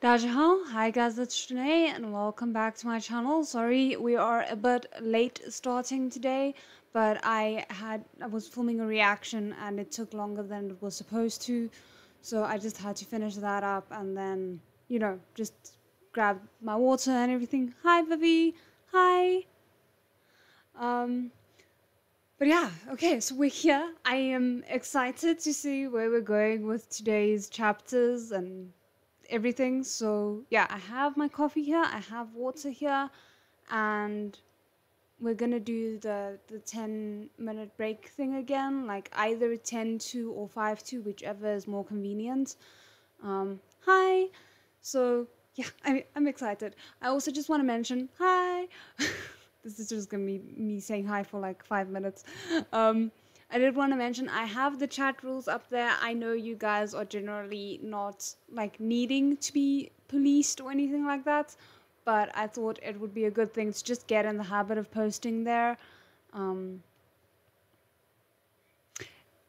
Hi guys, it's Shanae and welcome back to my channel. Sorry we are a bit late starting today, but I was filming a reaction and it took longer than it was supposed to, so I just had to finish that up and then, you know, just grab my water and everything. Hi Vivi! Hi! But yeah, okay, so we're here. I am excited to see where we're going with today's chapters and everything. So yeah, I have my coffee here, I have water here, and we're gonna do the 10-minute break thing again, like either 10-2 or 5-2, whichever is more convenient. Hi! So yeah, I'm excited. I also just want to mention, hi! This is just gonna be me saying hi for like 5 minutes. I did want to mention I have the chat rules up there. I know you guys are generally not like needing to be policed or anything like that, but I thought it would be a good thing to just get in the habit of posting there.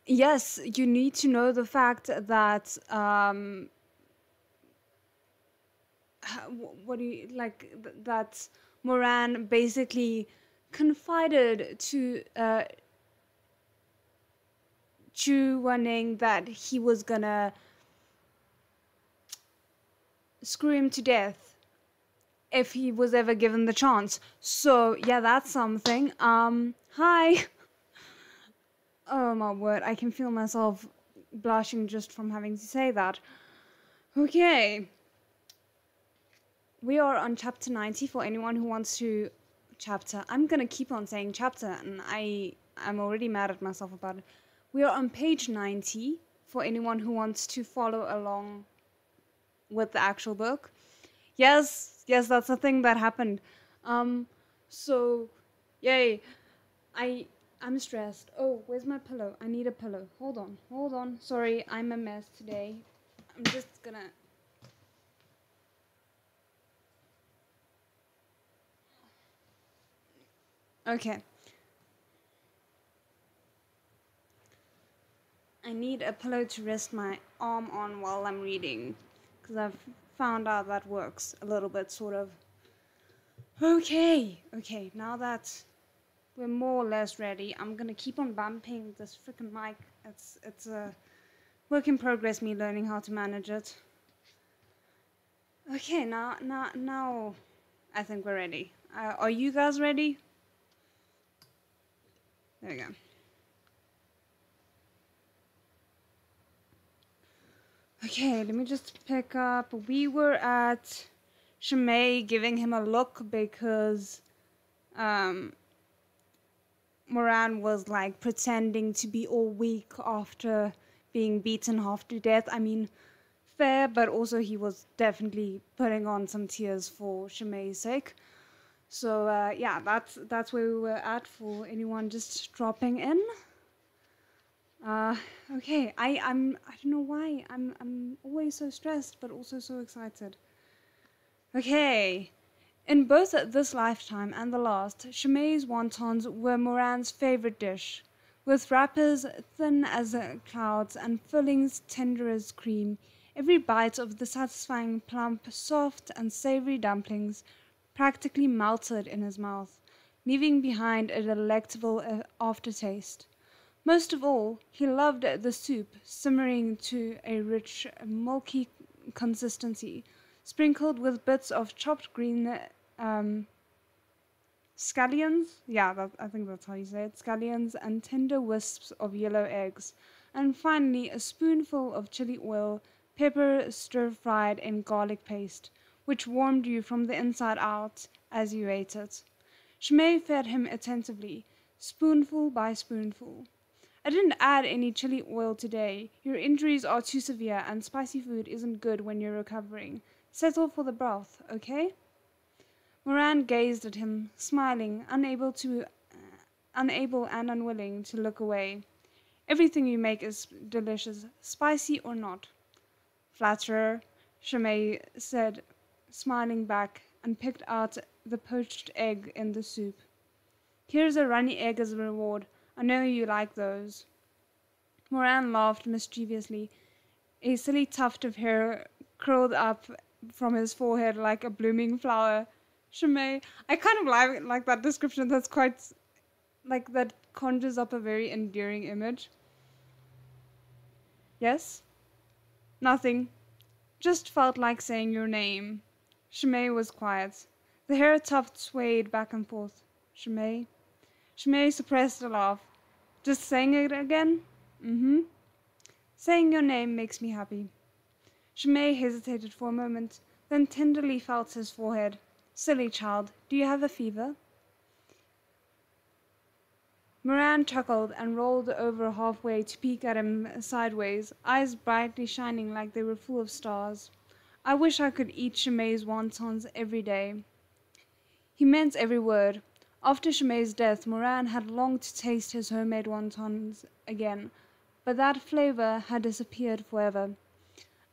Yes, you need to know the fact that what do you like that Moran basically confided to Chu that he was gonna screw him to death if he was ever given the chance. So yeah, that's something. Hi. Oh my word, I can feel myself blushing just from having to say that. Okay. We are on chapter 90 for anyone who wants to chapter. I'm gonna keep on saying chapter and I'm already mad at myself about it. We are on page 90 for anyone who wants to follow along with the actual book. Yes, that's a thing that happened. So yay. I'm stressed. Oh, where's my pillow? I need a pillow. Hold on. Sorry, I'm a mess today. I'm just gonna okay. I need a pillow to rest my arm on while I'm reading, because I've found out that works a little bit, sort of. Okay, now that we're more or less ready, I'm gonna keep on bumping this freaking mic. It's a work in progress, me learning how to manage it. Okay, now I think we're ready. Are you guys ready? There we go. Okay, let me just pick up. We were at Shimei giving him a look because Moran was like pretending to be all weak after being beaten half to death. I mean, fair, but also he was definitely putting on some tears for Shimei's sake. So yeah, that's where we were at for anyone just dropping in. Okay, I don't know why I'm always so stressed but also so excited. Okay, in both this lifetime and the last, Shimei's wontons were Moran's favorite dish, with wrappers thin as clouds and fillings tender as cream. Every bite of the satisfying, plump, soft and savory dumplings practically melted in his mouth, leaving behind a delectable aftertaste. Most of all, he loved the soup, simmering to a rich, milky consistency, sprinkled with bits of chopped green scallions. Yeah, I think that's how you say it. Scallions and tender wisps of yellow eggs. And finally, a spoonful of chili oil, pepper stir-fried in garlic paste, which warmed you from the inside out as you ate it. Shimei fed him attentively, spoonful by spoonful. I didn't add any chili oil today. Your injuries are too severe and spicy food isn't good when you're recovering. Settle for the broth, okay? Moran gazed at him, smiling, unable and unwilling to look away. Everything you make is delicious, spicy or not. Flatterer, Shimei said, smiling back, and picked out the poached egg in the soup. Here's a runny egg as a reward. I know you like those. Moran laughed mischievously. A silly tuft of hair curled up from his forehead like a blooming flower. Shimei, I kind of like that description. That's quite, like, that conjures up a very endearing image. Yes? Nothing. Just felt like saying your name. Shimei was quiet. The hair tuft swayed back and forth. Shimei? Shimei suppressed a laugh. Just saying it again? Mm-hmm. Saying your name makes me happy. Shimei hesitated for a moment, then tenderly felt his forehead. Silly child, do you have a fever? Moran chuckled and rolled over halfway to peek at him sideways, eyes brightly shining like they were full of stars. I wish I could eat Shimei's wontons every day. He meant every word. After Shimei's death, Moran had longed to taste his homemade wontons again, but that flavor had disappeared forever.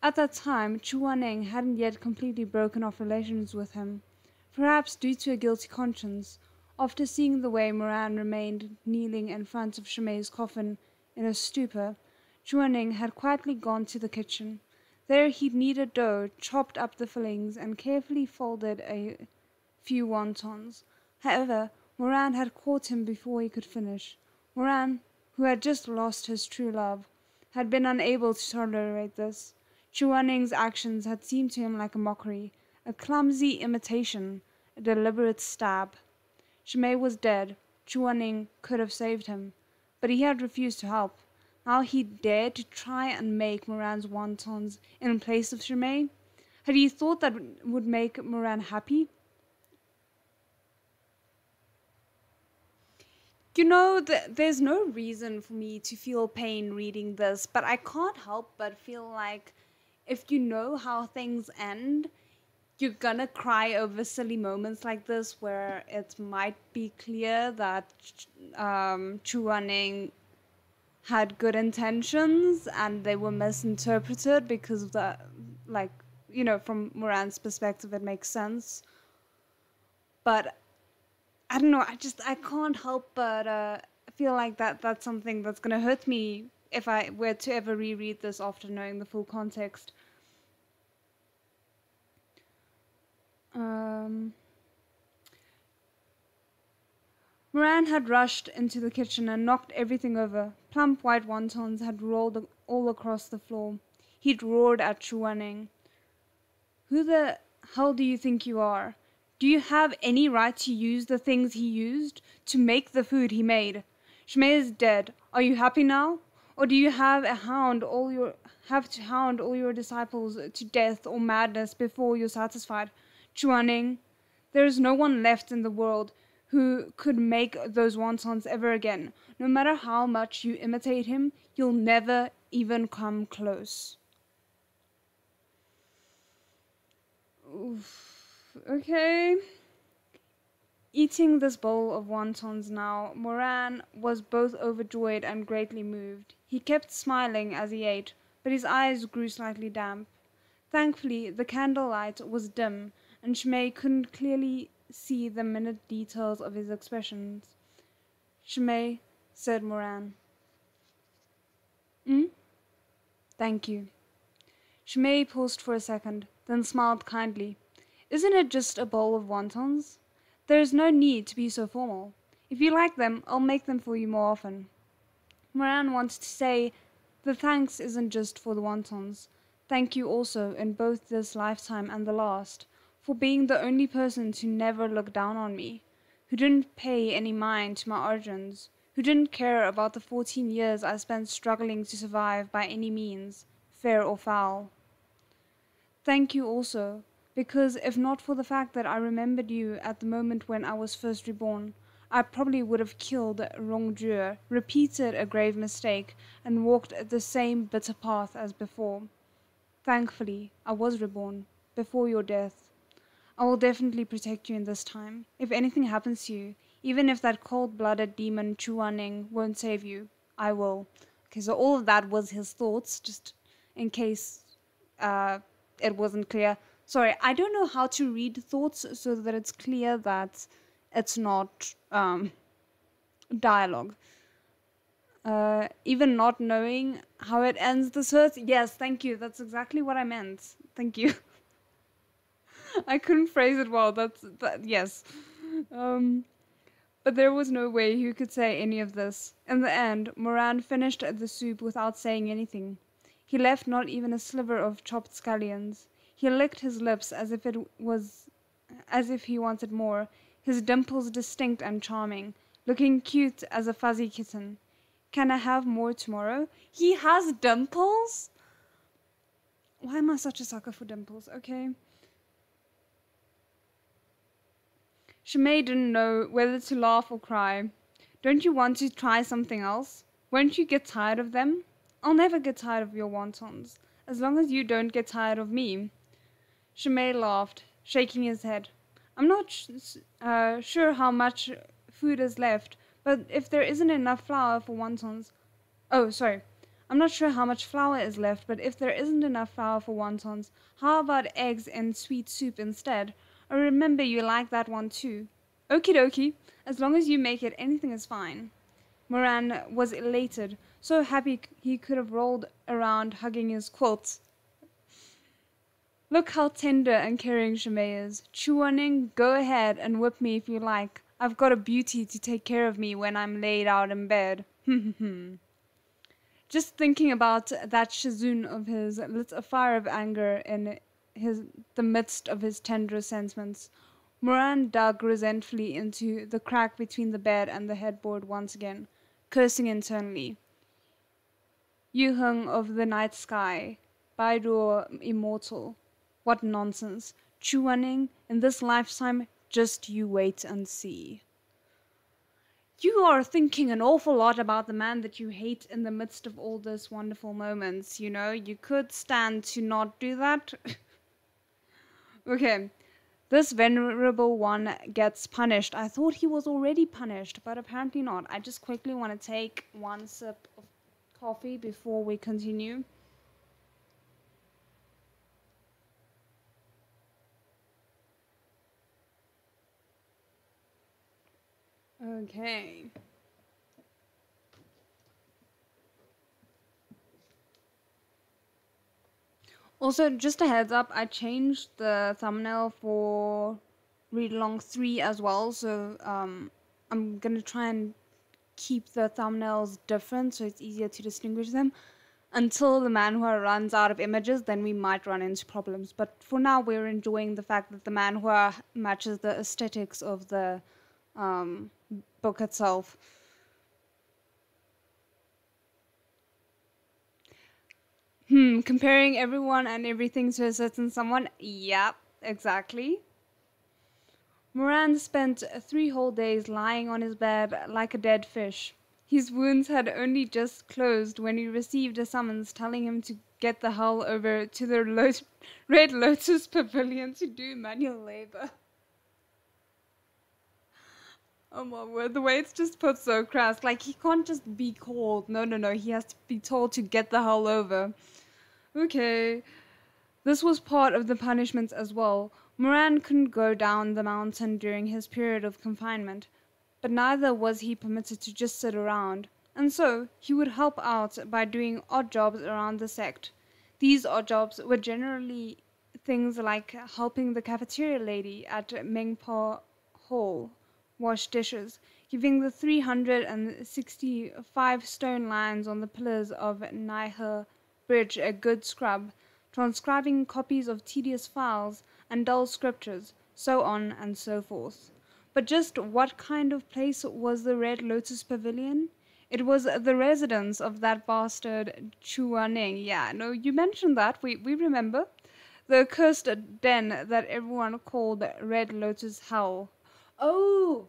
At that time, Chuaneng hadn't yet completely broken off relations with him, perhaps due to a guilty conscience. After seeing the way Moran remained kneeling in front of Shimei's coffin in a stupor, Chuaneng had quietly gone to the kitchen. There he'd kneaded dough, chopped up the fillings, and carefully folded a few wontons. However, Moran had caught him before he could finish. Moran, who had just lost his true love, had been unable to tolerate this. Chuaneng's actions had seemed to him like a mockery, a clumsy imitation, a deliberate stab. Shimei was dead. Chuaneng could have saved him, but he had refused to help. Now he dared to try and make Moran's wontons in place of Shimei. Had he thought that would make Moran happy? You know, there's no reason for me to feel pain reading this, but I can't help but feel like if you know how things end, you're gonna cry over silly moments like this where it might be clear that Chuaneng had good intentions and they were misinterpreted because of the, like, you know, from Moran's perspective it makes sense. But I don't know, I can't help but feel like that's something that's gonna hurt me if I were to ever reread this after knowing the full context. Moran had rushed into the kitchen and knocked everything over. Plump white wontons had rolled all across the floor. He'd roared at Chuaneng. Who the hell do you think you are? Do you have any right to use the things he used to make the food he made? Shimei is dead. Are you happy now? Or do you have to hound all your disciples to death or madness before you're satisfied? Chuaneng, there is no one left in the world who could make those wontons ever again. No matter how much you imitate him, you'll never even come close. Oof. Okay. Eating this bowl of wontons now, Moran was both overjoyed and greatly moved. He kept smiling as he ate, but his eyes grew slightly damp. Thankfully, the candlelight was dim, and Shimei couldn't clearly see the minute details of his expressions. Shimei, said Moran. Thank you. Shimei paused for a second, then smiled kindly. Isn't it just a bowl of wontons? There is no need to be so formal. If you like them, I'll make them for you more often. Moran wanted to say, the thanks isn't just for the wontons. Thank you also, in both this lifetime and the last, for being the only person to never look down on me, who didn't pay any mind to my origins, who didn't care about the 14 years I spent struggling to survive by any means, fair or foul. Thank you also, because if not for the fact that I remembered you at the moment when I was first reborn, I probably would have killed Rongzhe, repeated a grave mistake, and walked the same bitter path as before. Thankfully, I was reborn, before your death. I will definitely protect you in this time. If anything happens to you, even if that cold-blooded demon Chuaneng won't save you, I will. Okay, so all of that was his thoughts, just in case it wasn't clear. Sorry, I don't know how to read thoughts so that it's clear that it's not dialogue. Even not knowing how it ends this hurts. Yes, thank you. That's exactly what I meant. Thank you. I couldn't phrase it well. Yes. But there was no way he could say any of this. In the end, Moran finished the soup without saying anything. He left not even a sliver of chopped scallions. He licked his lips as if he wanted more, his dimples distinct and charming, looking cute as a fuzzy kitten. Can I have more tomorrow? He has dimples? Why am I such a sucker for dimples? Okay. Shimei didn't know whether to laugh or cry. Don't you want to try something else? Won't you get tired of them? I'll never get tired of your wontons, as long as you don't get tired of me. Shimei laughed, shaking his head. I'm not sure how much food is left, but if there isn't enough flour for wontons... Oh, sorry. I'm not sure how much flour is left, but if there isn't enough flour for wontons, how about eggs and sweet soup instead? I remember you like that one too. Okie dokie. As long as you make it, anything is fine. Moran was elated, so happy he could have rolled around hugging his quilts. Look how tender and caring Shimei is. Chuaning, go ahead and whip me if you like. I've got a beauty to take care of me when I'm laid out in bed. Just thinking about that Shizun of his lit a fire of anger in the midst of his tender sentiments. Moran dug resentfully into the crack between the bed and the headboard once again, cursing internally. Yuheng of the night sky, Baidu immortal. What nonsense. Chuaning, in this lifetime, just you wait and see. You are thinking an awful lot about the man that you hate in the midst of all these wonderful moments, you know. You could stand to not do that. Okay, this venerable one gets punished. I thought he was already punished, but apparently not. I just quickly want to take one sip of coffee before we continue. Okay. Also, just a heads up, I changed the thumbnail for Read Along 3 as well, so I'm gonna try and keep the thumbnails different so it's easier to distinguish them. Until the manhwa runs out of images, then we might run into problems. But for now, we're enjoying the fact that the manhwa matches the aesthetics of the book itself. Comparing everyone and everything to a certain someone? Yep, exactly. Moran spent 3 whole days lying on his bed like a dead fish. His wounds had only just closed when he received a summons telling him to get the hell over to the Red Lotus Pavilion to do manual labor. Oh my word, the way it's just put so crass. Like, he can't just be called. No, he has to be told to get the hell over. Okay. This was part of the punishments as well. Moran couldn't go down the mountain during his period of confinement, but neither was he permitted to just sit around, and so he would help out by doing odd jobs around the sect. These odd jobs were generally things like helping the cafeteria lady at Mengpa Hall wash dishes, giving the 365 stone lines on the pillars of Naihe Bridge a good scrub, transcribing copies of tedious files and dull scriptures, so on and so forth. But just what kind of place was the Red Lotus Pavilion? It was the residence of that bastard Chuaning. Yeah, no, you mentioned that, we remember. The accursed den that everyone called Red Lotus Hell. Oh!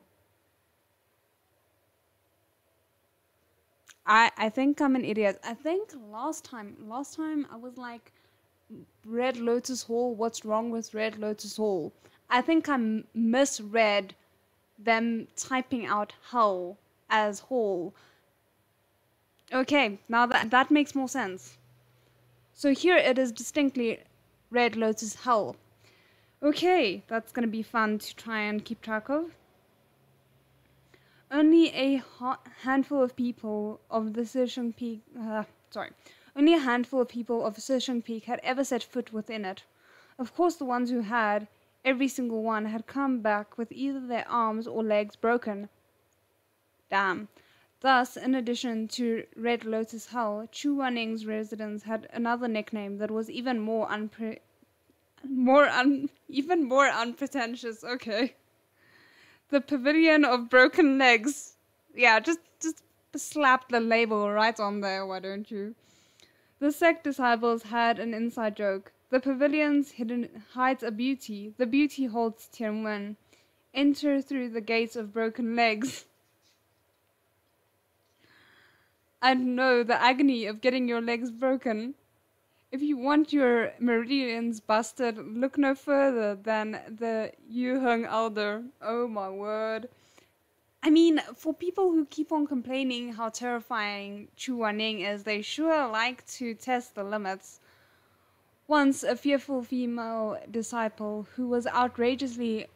I think I'm an idiot. I think last time I was like, Red Lotus Hall, what's wrong with Red Lotus Hall? I think I misread them typing out hell as hall. Okay, now that makes more sense. So here it is distinctly Red Lotus Hell. Okay, that's gonna be fun to try and keep track of. Only a handful of people of the Shizun Peak, only a handful of people of Shizun Peak had ever set foot within it. Of course, the ones who had, Every single one had come back with either their arms or legs broken. Damn. Thus, in addition to Red Lotus Hell, Chu Waning's residence had another nickname that was even more unpretentious. Okay. The Pavilion of Broken Legs. Yeah, just slap the label right on there, why don't you? The sect disciples had an inside joke. The pavilion's hides a beauty. The beauty holds Tianwen. Enter through the gates of broken legs. And know the agony of getting your legs broken. If you want your meridians busted, look no further than the Yuheng Elder. Oh my word. I mean, for people who keep on complaining how terrifying Chu Waning is, they sure like to test the limits. Once, a fearful female disciple who was outrageously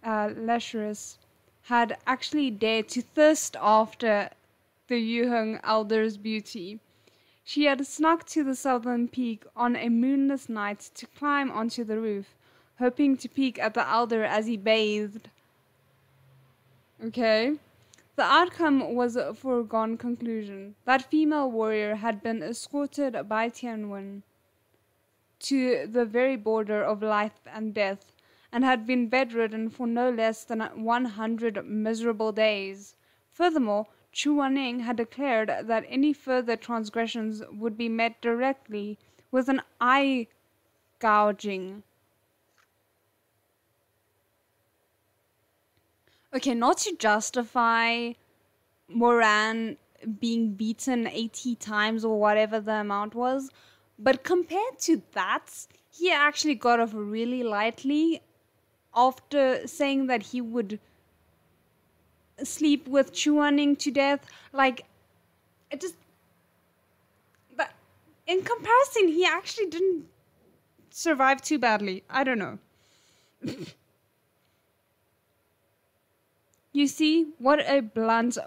lecherous had actually dared to thirst after the Yuheng Elder's beauty. She had snuck to the southern peak on a moonless night to climb onto the roof, hoping to peek at the elder as he bathed. Okay. The outcome was a foregone conclusion. That female warrior had been escorted by Tianwen to the very border of life and death, and had been bedridden for no less than 100 miserable days. Furthermore, Chu Waning had declared that any further transgressions would be met directly with an eye gouging. Okay, not to justify Moran being beaten 80 times or whatever the amount was, but compared to that, he actually got off really lightly after saying that he would sleep with Chu Waning to death. Like, it just... But in comparison, he actually didn't survive too badly. I don't know. You see, what a blunt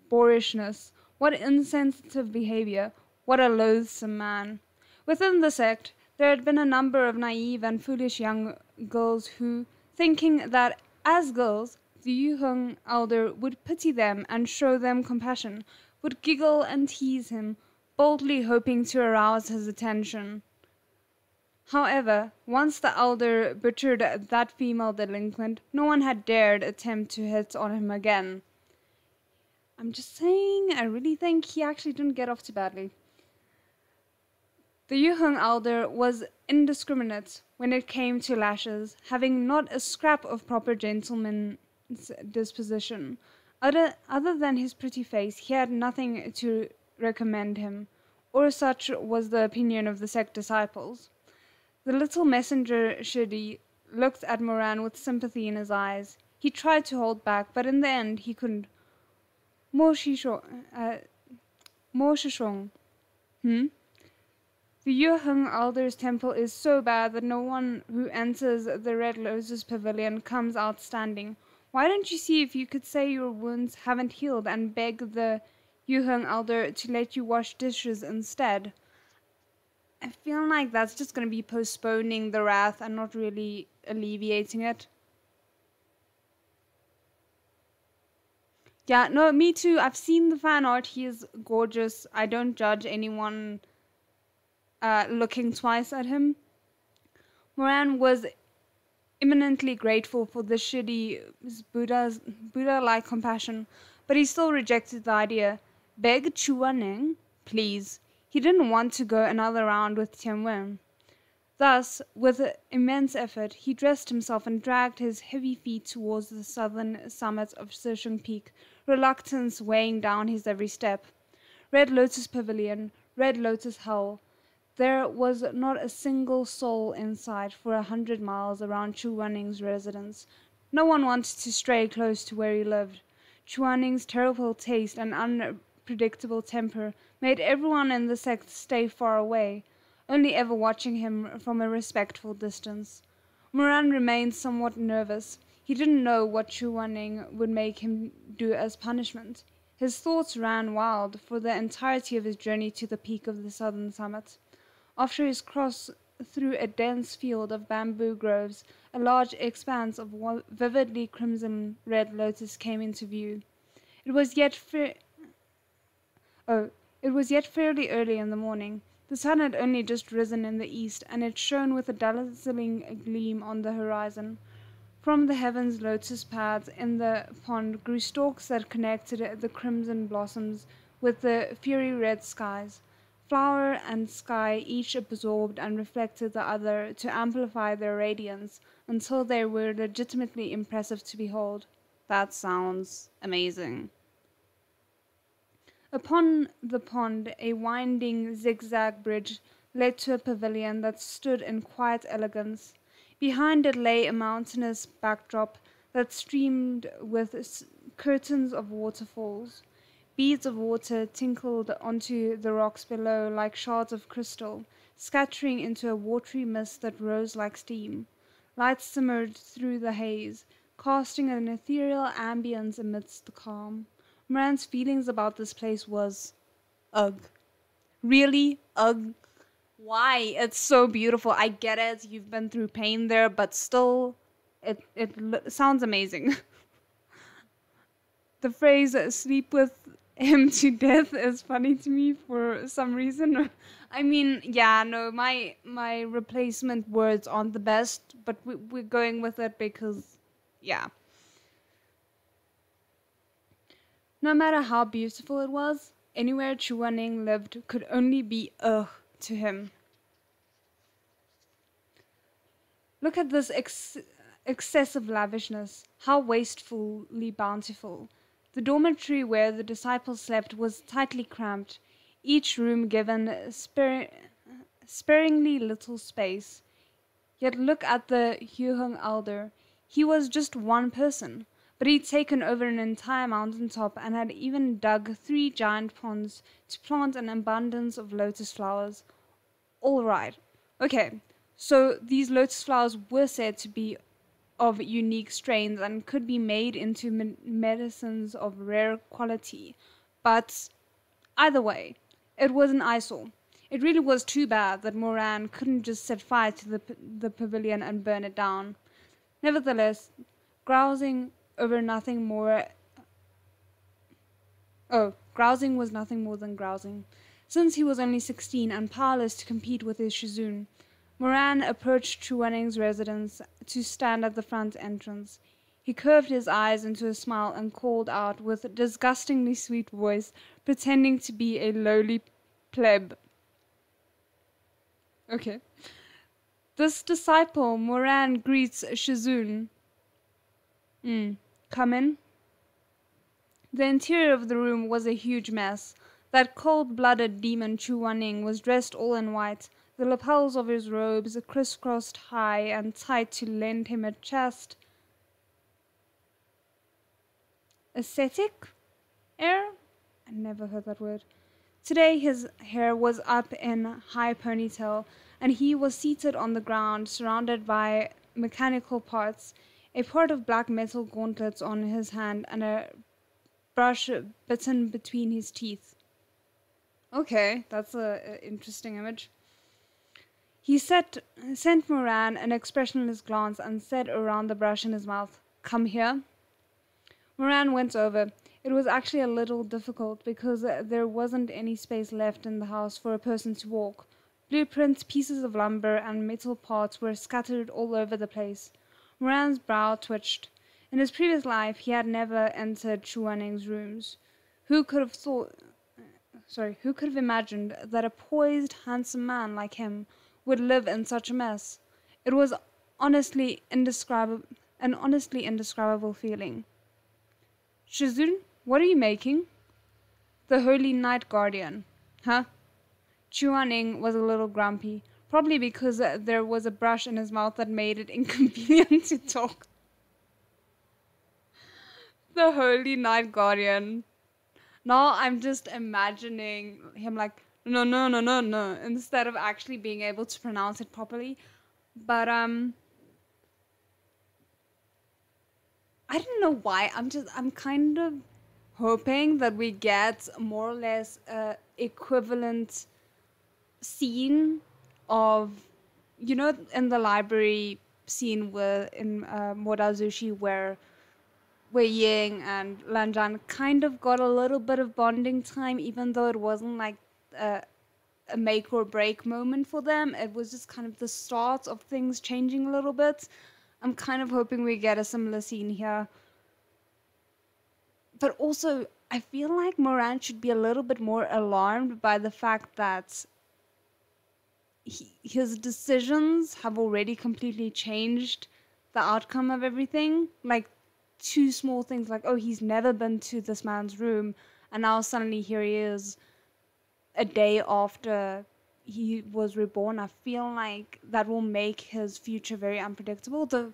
boorishness, what insensitive behavior, what a loathsome man. Within the sect, there had been a number of naive and foolish young girls who, thinking that, as girls, the Yuheng elder would pity them and show them compassion, would giggle and tease him, boldly hoping to arouse his attention. However, once the elder butchered that female delinquent, no one had dared attempt to hit on him again. I'm just saying, I really think he actually didn't get off too badly. The Yuheng elder was indiscriminate when it came to lashes, having not a scrap of proper gentleman's disposition. Other than his pretty face, he had nothing to recommend him, or such was the opinion of the sect disciples. The little messenger Shidi looked at Moran with sympathy in his eyes. He tried to hold back, but in the end he couldn't. Mo Shishong. The Yuheng Elder's temple is so bad that no one who enters the Red Lotus Pavilion comes out standing. Why don't you see if you could say your wounds haven't healed and beg the Yuheng Elder to let you wash dishes instead? I feel like that's just going to be postponing the wrath and not really alleviating it. Yeah, no, me too. I've seen the fan art. He is gorgeous. I don't judge anyone looking twice at him. Moran was eminently grateful for the Shidi's Buddha-like compassion, but he still rejected the idea. Beg Chu Waning, please. He didn't want to go another round with Tianwen. Thus, with immense effort, he dressed himself and dragged his heavy feet towards the southern summit of Shizun Peak, reluctance weighing down his every step. Red Lotus Pavilion, Red Lotus Hell. There was not a single soul in sight for 100 miles around Chu Waning's residence. No one wanted to stray close to where he lived. Chu Waning's terrible taste and unpredictable temper made everyone in the sect stay far away, only ever watching him from a respectful distance. Moran remained somewhat nervous. He didn't know what Chu Waning would make him do as punishment. His thoughts ran wild for the entirety of his journey to the peak of the southern summit. After his through a dense field of bamboo groves, a large expanse of vividly crimson red lotus came into view. It was yet fairly early in the morning. The sun had only just risen in the east, and it shone with a dazzling gleam on the horizon. From the heavens, lotus paths in the pond grew stalks that connected the crimson blossoms with the fiery red skies. Flower and sky each absorbed and reflected the other to amplify their radiance until they were legitimately impressive to behold. That sounds amazing. Upon the pond, a winding zigzag bridge led to a pavilion that stood in quiet elegance. Behind it lay a mountainous backdrop that streamed with curtains of waterfalls. Beads of water tinkled onto the rocks below like shards of crystal, scattering into a watery mist that rose like steam. Lights simmered through the haze, casting an ethereal ambience amidst the calm. Moran's feelings about this place was, ugh. Really? Ugh. Why? It's so beautiful. I get it. You've been through pain there, but still, it sounds amazing. The phrase "sleep with him to death" is funny to me for some reason. I mean, yeah, no, my replacement words aren't the best, but we're going with it because, yeah. No matter how beautiful it was, anywhere Chuaning lived could only be ugh to him. Look at this excessive lavishness, how wastefully bountiful. The dormitory where the disciples slept was tightly cramped, each room given sparingly little space. Yet look at the Hyuhung elder. He was just one person, but he'd taken over an entire mountaintop and had even dug 3 giant ponds to plant an abundance of lotus flowers. All right. Okay, so these lotus flowers were said to be of unique strains and could be made into medicines of rare quality. But either way, it was an eyesore. It really was too bad that Moran couldn't just set fire to the pavilion and burn it down. Nevertheless, grousing was nothing more than grousing. Since he was only 16 and powerless to compete with his Shizun, Moran approached Chuaning's residence to stand at the front entrance. He curved his eyes into a smile and called out with a disgustingly sweet voice, pretending to be a lowly pleb. Okay. This disciple, Moran, greets Shizun. Come in. The interior of the room was a huge mess. That cold-blooded demon Chuaning was dressed all in white, the lapels of his robes crisscrossed high and tight to lend him a chaste, ascetic air? I never heard that word. Today his hair was up in a high ponytail, and he was seated on the ground, surrounded by mechanical parts, a part of black metal gauntlets on his hand, and a brush bitten between his teeth. Okay, that's an interesting image. He sent Moran an expressionless glance and said around the brush in his mouth, "Come here." Moran went over. It was actually a little difficult because there wasn't any space left in the house for a person to walk. Blueprints, pieces of lumber, and metal parts were scattered all over the place. Moran's brow twitched. In his previous life, he had never entered Chuaning's rooms. Who could have imagined that a poised, handsome man like him would live in such a mess? It was an honestly indescribable feeling. "Shizun, what are you making?" "The Holy Night Guardian." "Huh?" Chuaning was a little grumpy, probably because there was a brush in his mouth that made it inconvenient to talk. The Holy Night Guardian. Now I'm just imagining him like, no, instead of actually being able to pronounce it properly. But, I don't know why. I'm kind of hoping that we get more or less equivalent scene of you know, in the library scene in Morazushi where Ying and Lanjan kind of got a little bit of bonding time, even though it wasn't like a make or break moment for them. It was just kind of the start of things changing a little bit. I'm kind of hoping we get a similar scene here. But also, I feel like Moran should be a little bit more alarmed by the fact that his decisions have already completely changed the outcome of everything. Like, two small things like, oh, he's never been to this man's room, and now suddenly here he is a day after he was reborn. I feel like that will make his future very unpredictable, though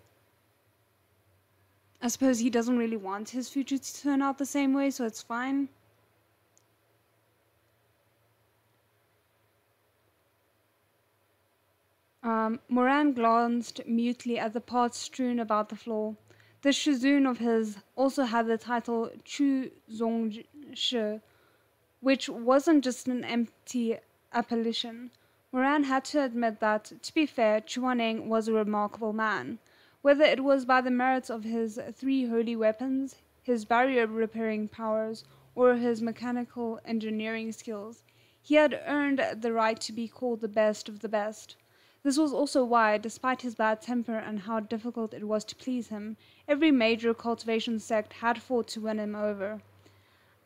I suppose he doesn't really want his future to turn out the same way, so it's fine. Moran glanced mutely at the parts strewn about the floor. The Shizun of his also had the title Chu Zong Shi, which wasn't just an empty appellation. Moran had to admit that, to be fair, Chuaneng was a remarkable man. Whether it was by the merits of his 3 holy weapons, his barrier-repairing powers, or his mechanical engineering skills, he had earned the right to be called the best of the best. This was also why, despite his bad temper and how difficult it was to please him, every major cultivation sect had fought to win him over.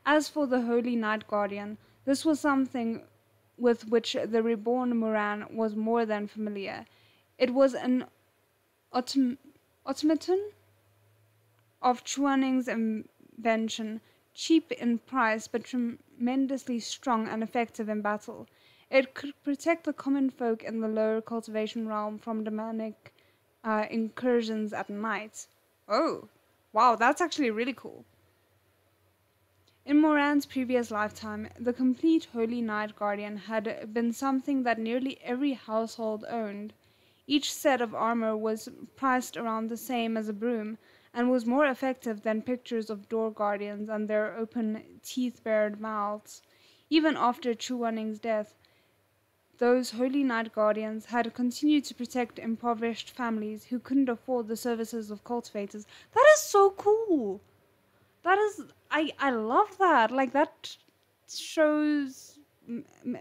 As for the Holy Night Guardian, this was something with which the reborn Moran was more than familiar. It was an automaton of Chuaning's invention, cheap in price but tremendously strong and effective in battle. It could protect the common folk in the lower cultivation realm from demonic incursions at night. Oh, wow, that's actually really cool. In Moran's previous lifetime, the complete Holy Night Guardian had been something that nearly every household owned. Each set of armor was priced around the same as a broom, and was more effective than pictures of door guardians and their open, teeth-bared mouths. Even after Chuaning's death, those Holy Night Guardians had continued to protect impoverished families who couldn't afford the services of cultivators. That is so cool! That is... I love that. Like, that shows...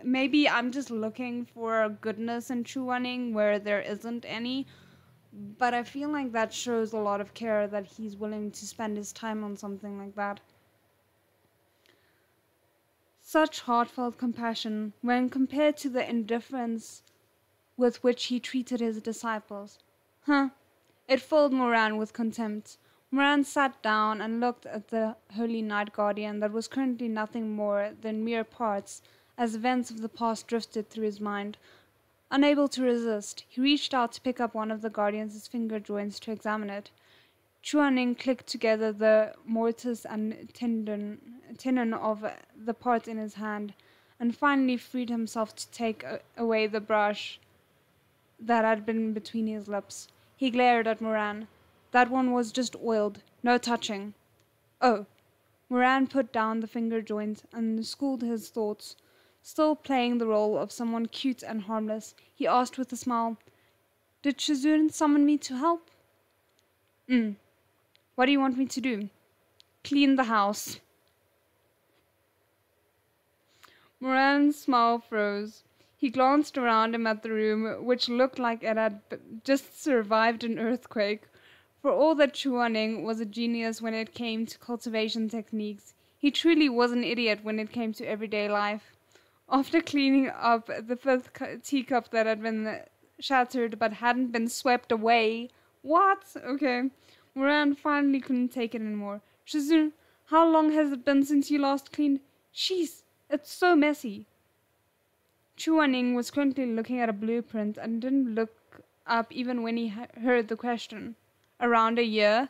maybe I'm just looking for goodness in Chuaning where there isn't any, but I feel like that shows a lot of care that he's willing to spend his time on something like that. Such heartfelt compassion when compared to the indifference with which he treated his disciples. It filled Moran with contempt. Moran sat down and looked at the Holy Night Guardian that was currently nothing more than mere parts as events of the past drifted through his mind. Unable to resist, he reached out to pick up one of the Guardian's finger joints to examine it. Chuaning clicked together the mortise and tenon of the part in his hand, and finally freed himself to take away the brush that had been between his lips. He glared at Moran. That one was just oiled, no touching. Oh. Moran put down the finger joint and schooled his thoughts. Still playing the role of someone cute and harmless, he asked with a smile, "Did Shizun summon me to help?" What do you want me to do?" "Clean the house." Moran's smile froze. He glanced around him at the room, which looked like it had just survived an earthquake. For all that Chuaning was a genius when it came to cultivation techniques, he truly was an idiot when it came to everyday life. After cleaning up the 5th teacup that had been shattered but hadn't been swept away... What? Okay. Moran finally couldn't take it anymore. "Shizun, how long has it been since you last cleaned?" "Jeez, it's so messy." Chuaning was currently looking at a blueprint and didn't look up even when he heard the question. "Around a year?"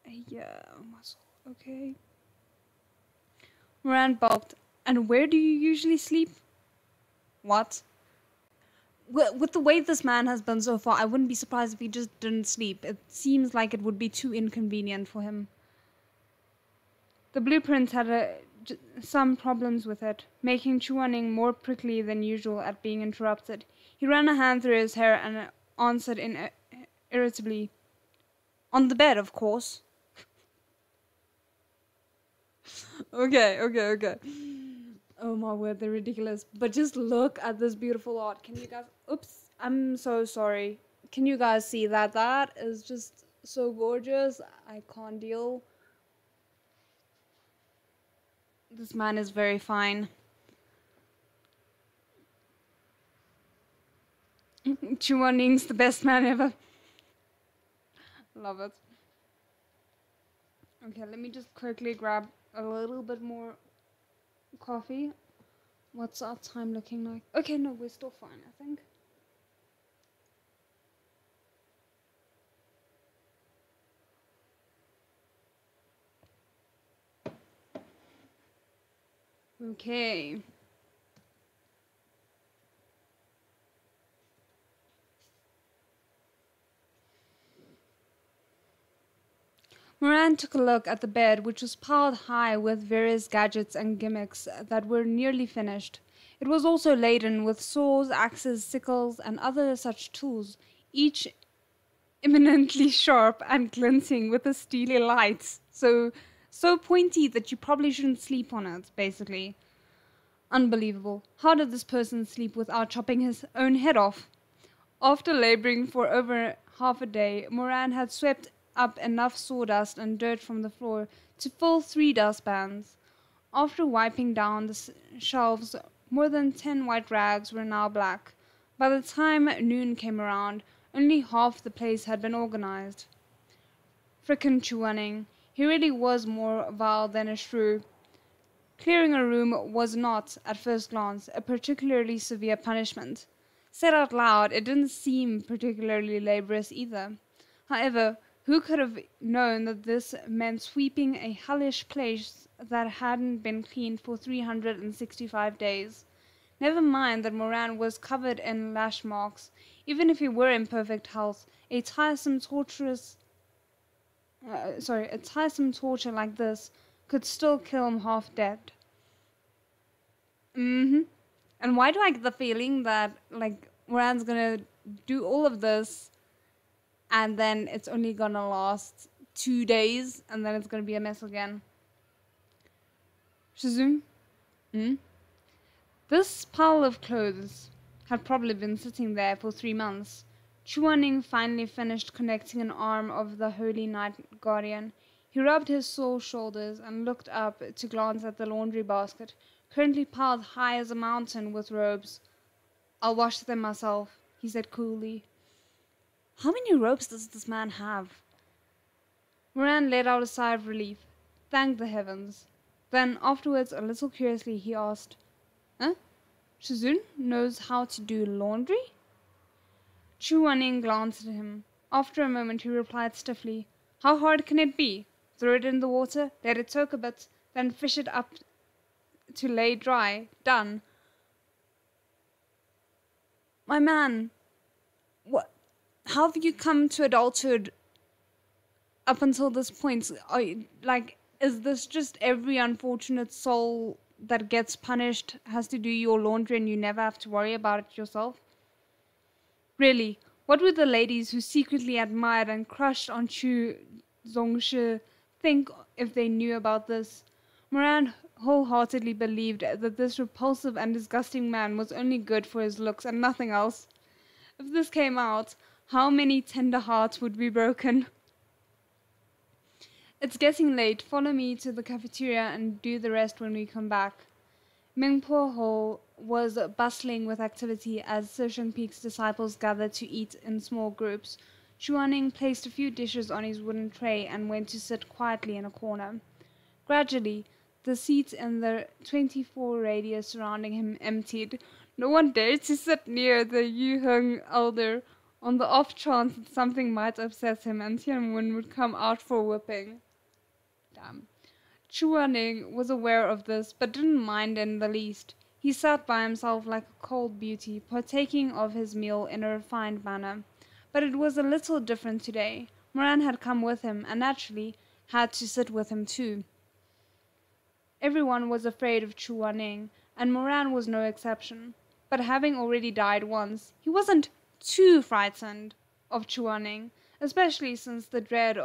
"A year, muscle, okay." Moran balked. "And where do you usually sleep?" "What?" With the way this man has been so far, I wouldn't be surprised if he just didn't sleep. It seems like it would be too inconvenient for him. The blueprint had some problems with it, making Chuaning more prickly than usual at being interrupted. He ran a hand through his hair and answered irritably, "On the bed, of course." Okay. Oh my word, they're ridiculous. But just look at this beautiful art. Can you guys... Oops, I'm so sorry. Can you guys see that? That is just so gorgeous. I can't deal. This man is very fine. Chuaning's the best man ever. Love it. Okay, let me just quickly grab a little bit more coffee. What's our time looking like? Okay, no, we're still fine, I think. Okay. Moran took a look at the bed, which was piled high with various gadgets and gimmicks that were nearly finished. It was also laden with saws, axes, sickles, and other such tools, each eminently sharp and glinting with a steely light. So pointy that you probably shouldn't sleep on it, basically. Unbelievable. How did this person sleep without chopping his own head off? After laboring for over half a day, Moran had swept up enough sawdust and dirt from the floor to fill 3 dustpans. After wiping down the shelves, more than 10 white rags were now black. By the time noon came around, only half the place had been organized. Frickin' Chuaning. He really was more vile than a shrew. Clearing a room was not, at first glance, a particularly severe punishment. Said out loud, it didn't seem particularly laborious either. However, who could have known that this meant sweeping a hellish place that hadn't been cleaned for 365 days? Never mind that Moran was covered in lash marks. Even if he were in perfect health, a tiresome torture like this could still kill him half dead. And why do I get the feeling that, like, Moran's gonna do all of this and then it's only gonna last 2 days and then it's gonna be a mess again? Shizun? This pile of clothes had probably been sitting there for 3 months. Chuaning finally finished connecting an arm of the Holy Night Guardian. He rubbed his sore shoulders and looked up to glance at the laundry basket, currently piled high as a mountain with robes. "I'll wash them myself," he said coolly. How many robes does this man have? Moran let out a sigh of relief, thanked the heavens. Then, afterwards, a little curiously, he asked, Shizun knows how to do laundry? Chuaning glanced at him. After a moment, he replied stiffly, "How hard can it be? Throw it in the water, let it soak a bit, then fish it up to lay dry. Done." My man, what? How have you come to adulthood up until this point? Is this just every unfortunate soul that gets punished has to do your laundry and you never have to worry about it yourself? Really, what would the ladies who secretly admired and crushed on Chu Zongshi think if they knew about this? Moran wholeheartedly believed that this repulsive and disgusting man was only good for his looks and nothing else. If this came out, how many tender hearts would be broken? It's getting late. Follow me to the cafeteria and do the rest when we come back. Mingpo Hall was bustling with activity as Sishan Peak's disciples gathered to eat in small groups. Chuaning placed a few dishes on his wooden tray and went to sit quietly in a corner. Gradually, the seats in the 24 radius surrounding him emptied. No one dared to sit near the Yuheng elder on the off chance that something might upset him and Tianwen would come out for whipping. Damn. Chuaning was aware of this, but didn't mind in the least. He sat by himself like a cold beauty, partaking of his meal in a refined manner. But it was a little different today. Moran had come with him, and naturally had to sit with him too. Everyone was afraid of Chu Wanning, and Moran was no exception. But having already died once, he wasn't too frightened of Chu Wanning, especially since the dread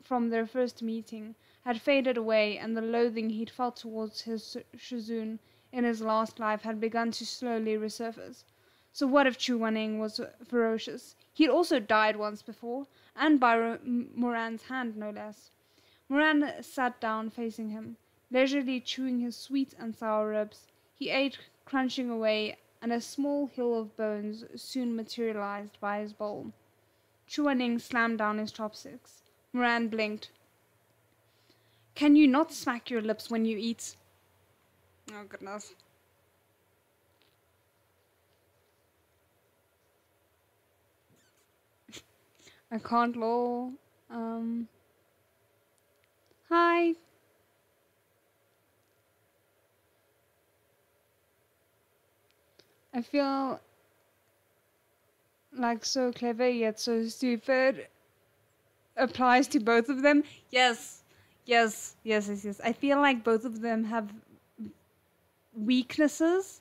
from their first meeting had faded away and the loathing he'd felt towards his Shizun in his last life had begun to slowly resurface. So what if Chu Wanning was ferocious? He'd also died once before, and by Moran's hand no less. Moran sat down facing him, leisurely chewing his sweet and sour ribs. He ate, crunching away, and a small hill of bones soon materialized by his bowl. Chu Wanning slammed down his chopsticks. Moran blinked. "Can you not smack your lips when you eat?" Oh, goodness. I can't lol. Hi. I feel like so clever yet so stupid applies to both of them. Yes. I feel like both of them have weaknesses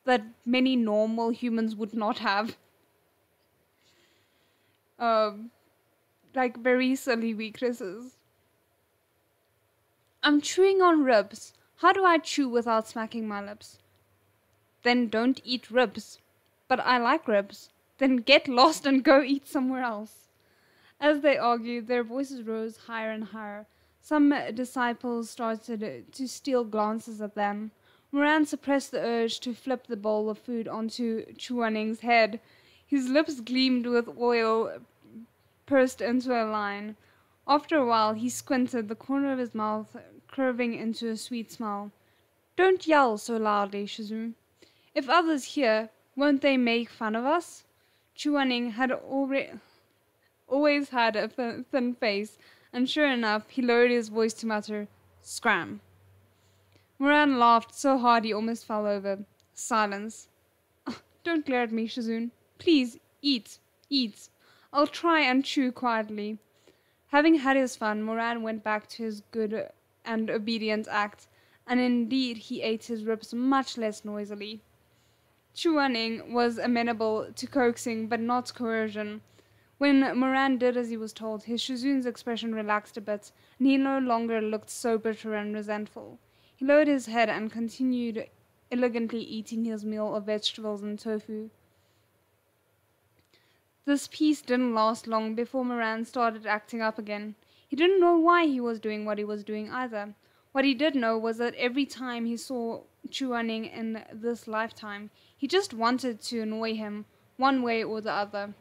that many normal humans would not have. Like very silly weaknesses. I'm chewing on ribs. How do I chew without smacking my lips? Then don't eat ribs. But I like ribs. Then get lost and go eat somewhere else. As they argued, their voices rose higher and higher. Some disciples started to steal glances at them. Moran suppressed the urge to flip the bowl of food onto Chu Wanning's head. His lips gleamed with oil pursed into a line. After a while, he squinted, the corner of his mouth curving into a sweet smile. Don't yell so loudly, Shizun. If others hear, won't they make fun of us? Chu Wanning had always had a thin face, and sure enough, he lowered his voice to mutter, "Scram." Moran laughed so hard he almost fell over. Silence. Don't glare at me, Shizun. Please, eat. I'll try and chew quietly. Having had his fun, Moran went back to his good and obedient act, and indeed he ate his ribs much less noisily. Chu Wanning was amenable to coaxing, but not coercion. When Moran did as he was told, his Shizun's expression relaxed a bit, and he no longer looked so bitter and resentful. He lowered his head and continued elegantly eating his meal of vegetables and tofu. This peace didn't last long before Moran started acting up again. He didn't know why he was doing what he was doing either. What he did know was that every time he saw Chu Wanning in this lifetime, he just wanted to annoy him, one way or the other.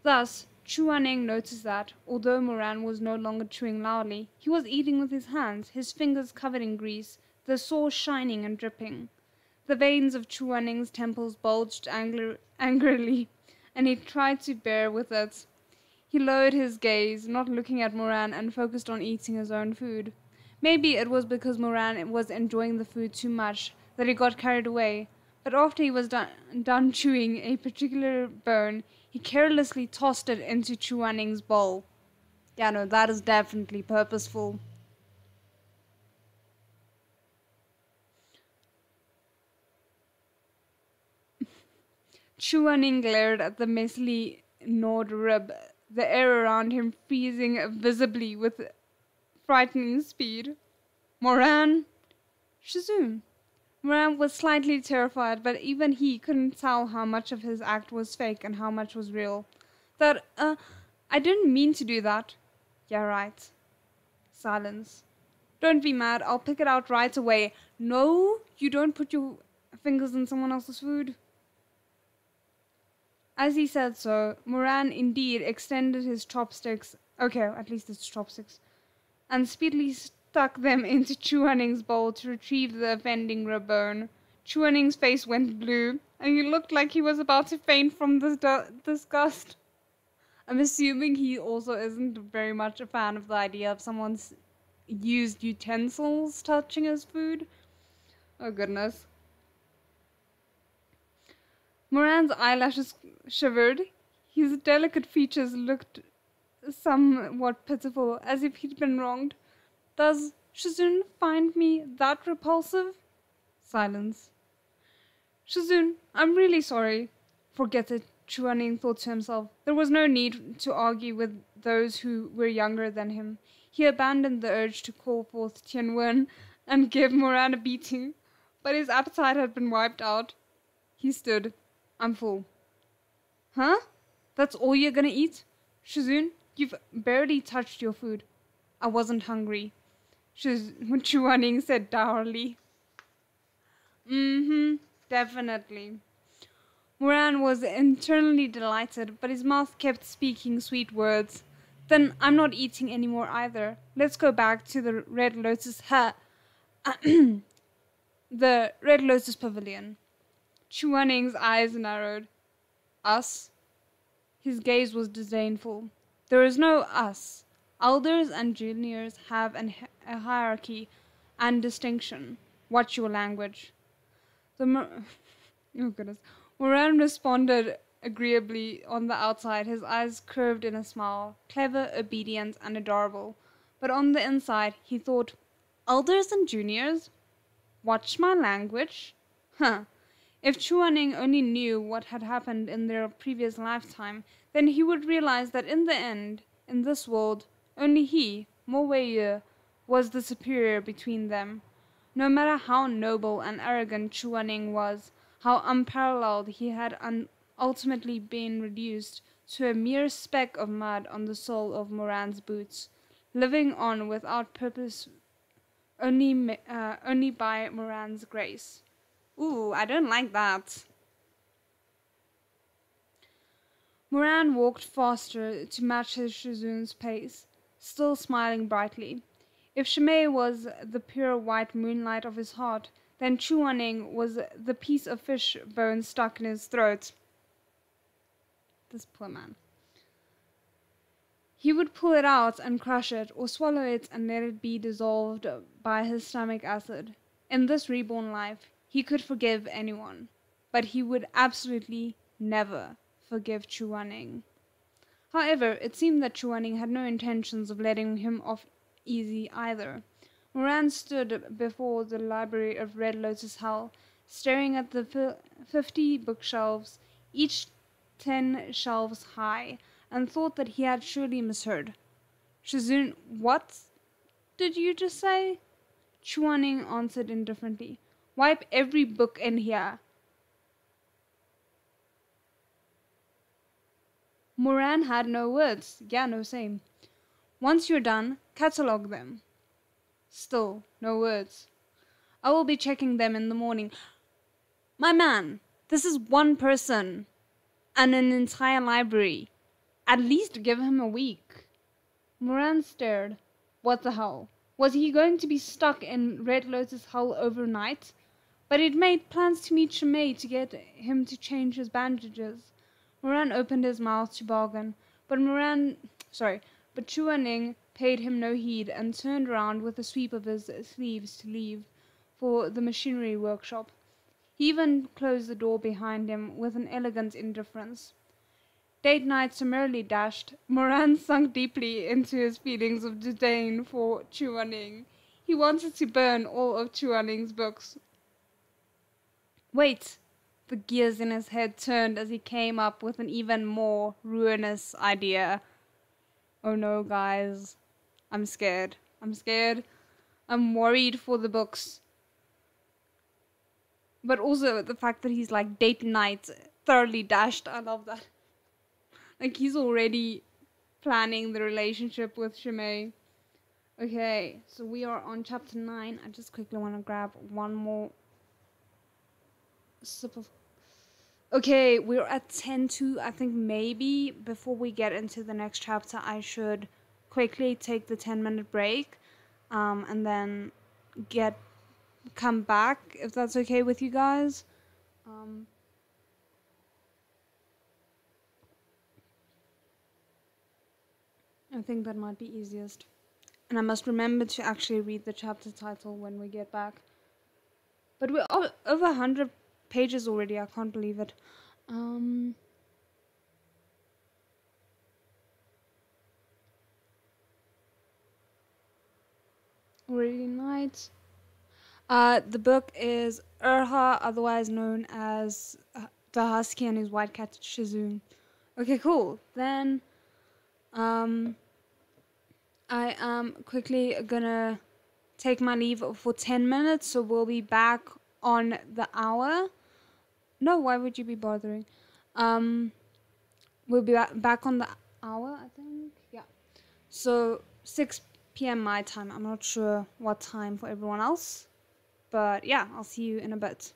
Thus, Chu Wanning noticed that, although Moran was no longer chewing loudly, he was eating with his hands, his fingers covered in grease, the sauce shining and dripping. The veins of Chu Wanning's temples bulged angrily, and he tried to bear with it. He lowered his gaze, not looking at Moran, and focused on eating his own food. Maybe it was because Moran was enjoying the food too much that he got carried away, but after he was done chewing a particular bone, he carelessly tossed it into Chu Wanning's bowl. Yeah, no, that is definitely purposeful. Chu Wanning glared at the messily gnawed rib, the air around him freezing visibly with frightening speed. Moran? Shizun. Moran was slightly terrified, but even he couldn't tell how much of his act was fake and how much was real. I didn't mean to do that. Yeah, right. Silence. Don't be mad, I'll pick it out right away. No, you don't put your fingers in someone else's food. As he said so, Moran indeed extended his chopsticks, okay, at least it's chopsticks, and speedily stuck them into Chu Wanning's bowl to retrieve the offending rib bone. Chu Wanning's face went blue, and he looked like he was about to faint from disgust. I'm assuming he also isn't very much a fan of the idea of someone's used utensils touching his food. Oh goodness. Moran's eyelashes shivered. His delicate features looked somewhat pitiful, as if he'd been wronged. Does Shizun find me that repulsive? Silence. Shizun, I'm really sorry. Forget it, Chuaning thought to himself. There was no need to argue with those who were younger than him. He abandoned the urge to call forth Tianwen and give Moran a beating, but his appetite had been wiped out. He stood. I'm full. Huh? That's all you're gonna eat? Shizun, you've barely touched your food. I wasn't hungry, Chuaning said dourly. Definitely. Moran was internally delighted, but his mouth kept speaking sweet words. Then I'm not eating anymore either. Let's go back to the Red Lotus the Red Lotus Pavilion. Chuaning's eyes narrowed. Us? His gaze was disdainful. There is no us. Elders and juniors have a hierarchy and distinction. Watch your language. Oh goodness. Moran responded agreeably on the outside, his eyes curved in a smile, clever, obedient, and adorable. But on the inside, he thought, elders and juniors? Watch my language? Huh. If Chuaning only knew what had happened in their previous lifetime, then he would realize that in the end, in this world, only he, MOMINA, was the superior between them. No matter how noble and arrogant Chuaning was, how unparalleled he had ultimately been reduced to a mere speck of mud on the sole of Moran's boots, living on without purpose only by Moran's grace. Ooh, I don't like that. Moran walked faster to match his Shizun's pace, still smiling brightly. If Shimei was the pure white moonlight of his heart, then Chuaning was the piece of fish bone stuck in his throat. This poor man. He would pull it out and crush it, or swallow it and let it be dissolved by his stomach acid. In this reborn life, he could forgive anyone, but he would absolutely never forgive Chuaning. However, it seemed that Chuaning had no intentions of letting him off easy either. Moran stood before the library of Red Lotus Hall, staring at the 50 bookshelves, each 10 shelves high, and thought that he had surely misheard. Shizun, what did you just say? Chuaning answered indifferently. Wipe every book in here. Moran had no words. Yeah, no same. Once you're done, catalog them. Still, no words. I will be checking them in the morning. My man, this is one person and an entire library. At least give him a week. Moran stared. What the hell? Was he going to be stuck in Red Lotus Hall overnight? But he'd made plans to meet Shimei to get him to change his bandages. Moran opened his mouth to bargain, but Chuaning paid him no heed and turned round with a sweep of his sleeves to leave for the machinery workshop. He even closed the door behind him with an elegant indifference. Date night summarily dashed, Moran sunk deeply into his feelings of disdain for Chuaning. He wanted to burn all of Chuaning's books. Wait! The gears in his head turned as he came up with an even more ruinous idea. Oh no, guys. I'm scared. I'm worried for the books. But also the fact that he's like date night thoroughly dashed. I love that. Like he's already planning the relationship with Shimei. Okay, so we are on chapter 9. I just quickly want to grab one more sip of... Okay, we're at 10:02. I think maybe before we get into the next chapter, I should quickly take the 10-minute break, and then come back, if that's okay with you guys. I think that might be easiest. And I must remember to actually read the chapter title when we get back. But we're over 100 pages already. I can't believe it. Already night. The book is ErHa, otherwise known as the Husky and his white cat Shizun. Okay, cool. Then, I am quickly gonna take my leave for 10 minutes, so we'll be back on the hour. No, why would you be bothering? We'll be back on the hour, I think. Yeah. So 6 p.m. my time. I'm not sure what time for everyone else. But yeah, I'll see you in a bit.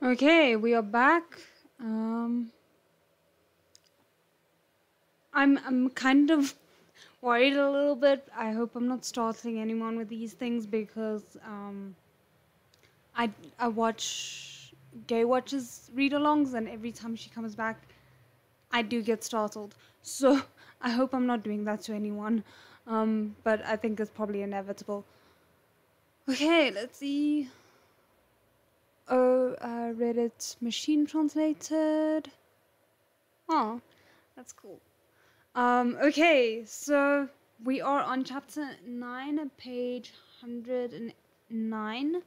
Okay, we are back. I'm kind of worried a little bit. I hope I'm not startling anyone with these things because I watch Gay watches read-alongs, and every time she comes back, I do get startled. So I hope I'm not doing that to anyone. But I think it's probably inevitable. Okay, let's see. Oh, I read it machine translated. Oh, that's cool. Okay, so we are on chapter 9, page 109.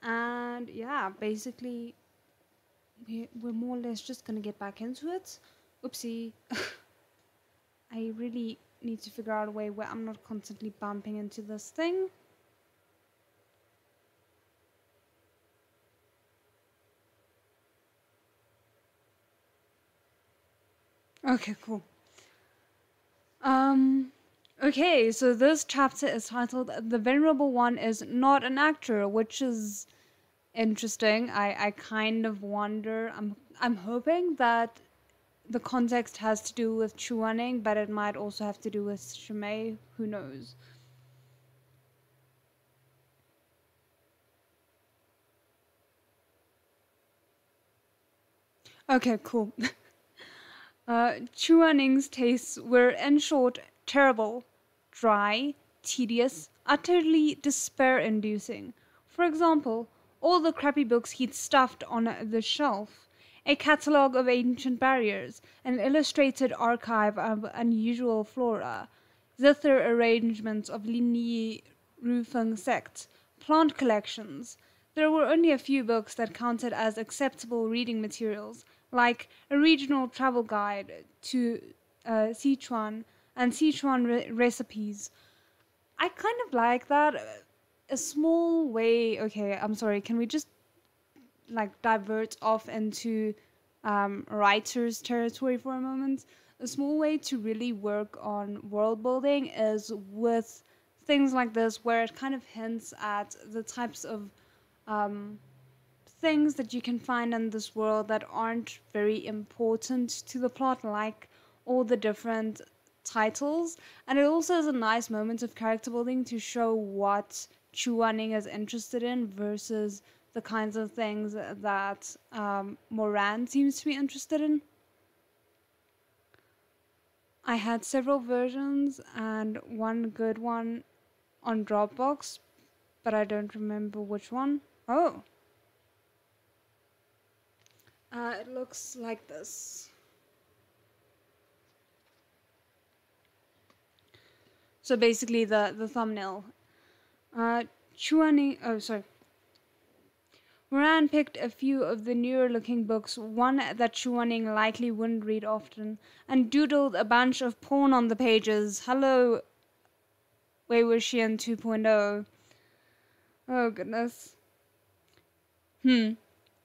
And yeah, basically, we're more or less just gonna get back into it. Oopsie. I really need to figure out a way where I'm not constantly bumping into this thing. Okay, cool. Okay, so this chapter is titled "The Venerable One is Not an Actor," which is interesting. I kind of wonder. I'm hoping that the context has to do with Chuaning, but it might also have to do with Shimei. Who knows? Okay, cool. Chuaning's tastes were, in short, terrible, dry, tedious, utterly despair-inducing. For example, all the crappy books he'd stuffed on the shelf, a catalogue of ancient barriers, an illustrated archive of unusual flora, zither arrangements of Linyi Rufeng sect, plant collections. There were only a few books that counted as acceptable reading materials, like a regional travel guide to Sichuan and Sichuan recipes. I kind of like that. A small way, okay, I'm sorry, can we just like divert off into writer's territory for a moment? A small way to really work on world building is with things like this, where it kind of hints at the types of things that you can find in this world that aren't very important to the plot, like all the different titles. And it also is a nice moment of character building to show what Chuaning is interested in versus the kinds of things that Moran seems to be interested in. I had several versions and one good one on Dropbox, but I don't remember which one. Oh. It looks like this. So basically the thumbnail. Chuaning, oh sorry. Moran picked a few of the newer looking books, one that Chuaning likely wouldn't read often, and doodled a bunch of porn on the pages. Hello, Wayward Shian 2.0. Oh goodness.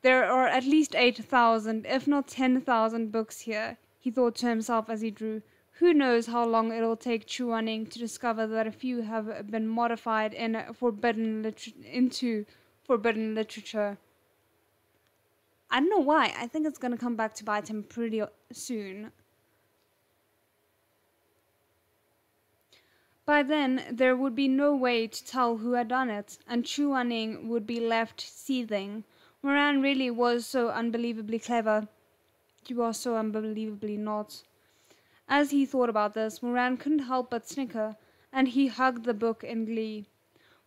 There are at least 8,000, if not 10,000 books here, he thought to himself as he drew. Who knows how long it'll take Chuaning to discover that a few have been modified into forbidden literature. I don't know why. I think it's gonna come back to bite him pretty soon. By then, there would be no way to tell who had done it, and Chuaning would be left seething. Moran really was so unbelievably clever. You are so unbelievably not. As he thought about this, Moran couldn't help but snicker, and he hugged the book in glee.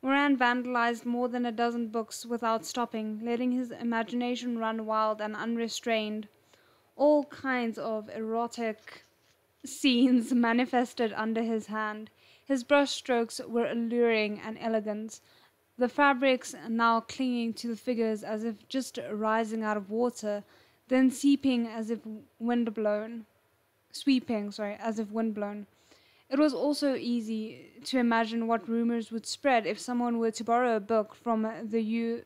Moran vandalized more than a dozen books without stopping, letting his imagination run wild and unrestrained. All kinds of erotic scenes manifested under his hand. His brushstrokes were alluring and elegant, the fabrics now clinging to the figures as if just rising out of water, then sweeping as if windblown. It was also easy to imagine what rumors would spread if someone were to borrow a book from the Yu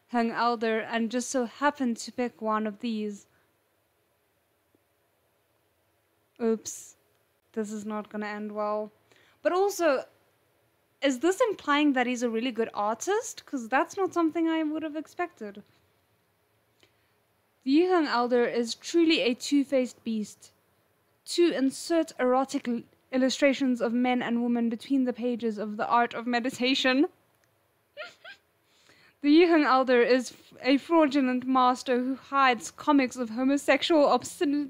Heng elder and just so happened to pick one of these. Oops, this is not gonna end well. But also, is this implying that he's a really good artist? Because that's not something I would have expected. The young elder is truly a two-faced beast. To insert erotic illustrations of men and women between the pages of The Art of Meditation. The young elder is a fraudulent master who hides comics of homosexual obscenity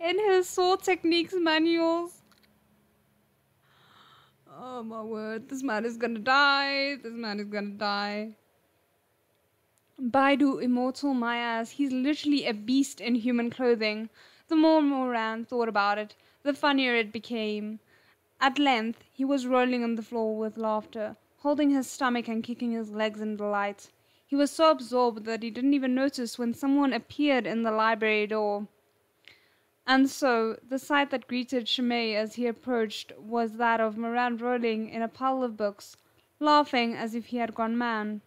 in his sword techniques manuals. Oh my word, this man is gonna die. This man is gonna die. Baidu, immortal my ass, he's literally a beast in human clothing. The more Moran thought about it, the funnier it became. At length, he was rolling on the floor with laughter, holding his stomach and kicking his legs in delight. He was so absorbed that he didn't even notice when someone appeared in the library door. And so, the sight that greeted Shimei as he approached was that of Moran rolling in a pile of books, laughing as if he had gone mad.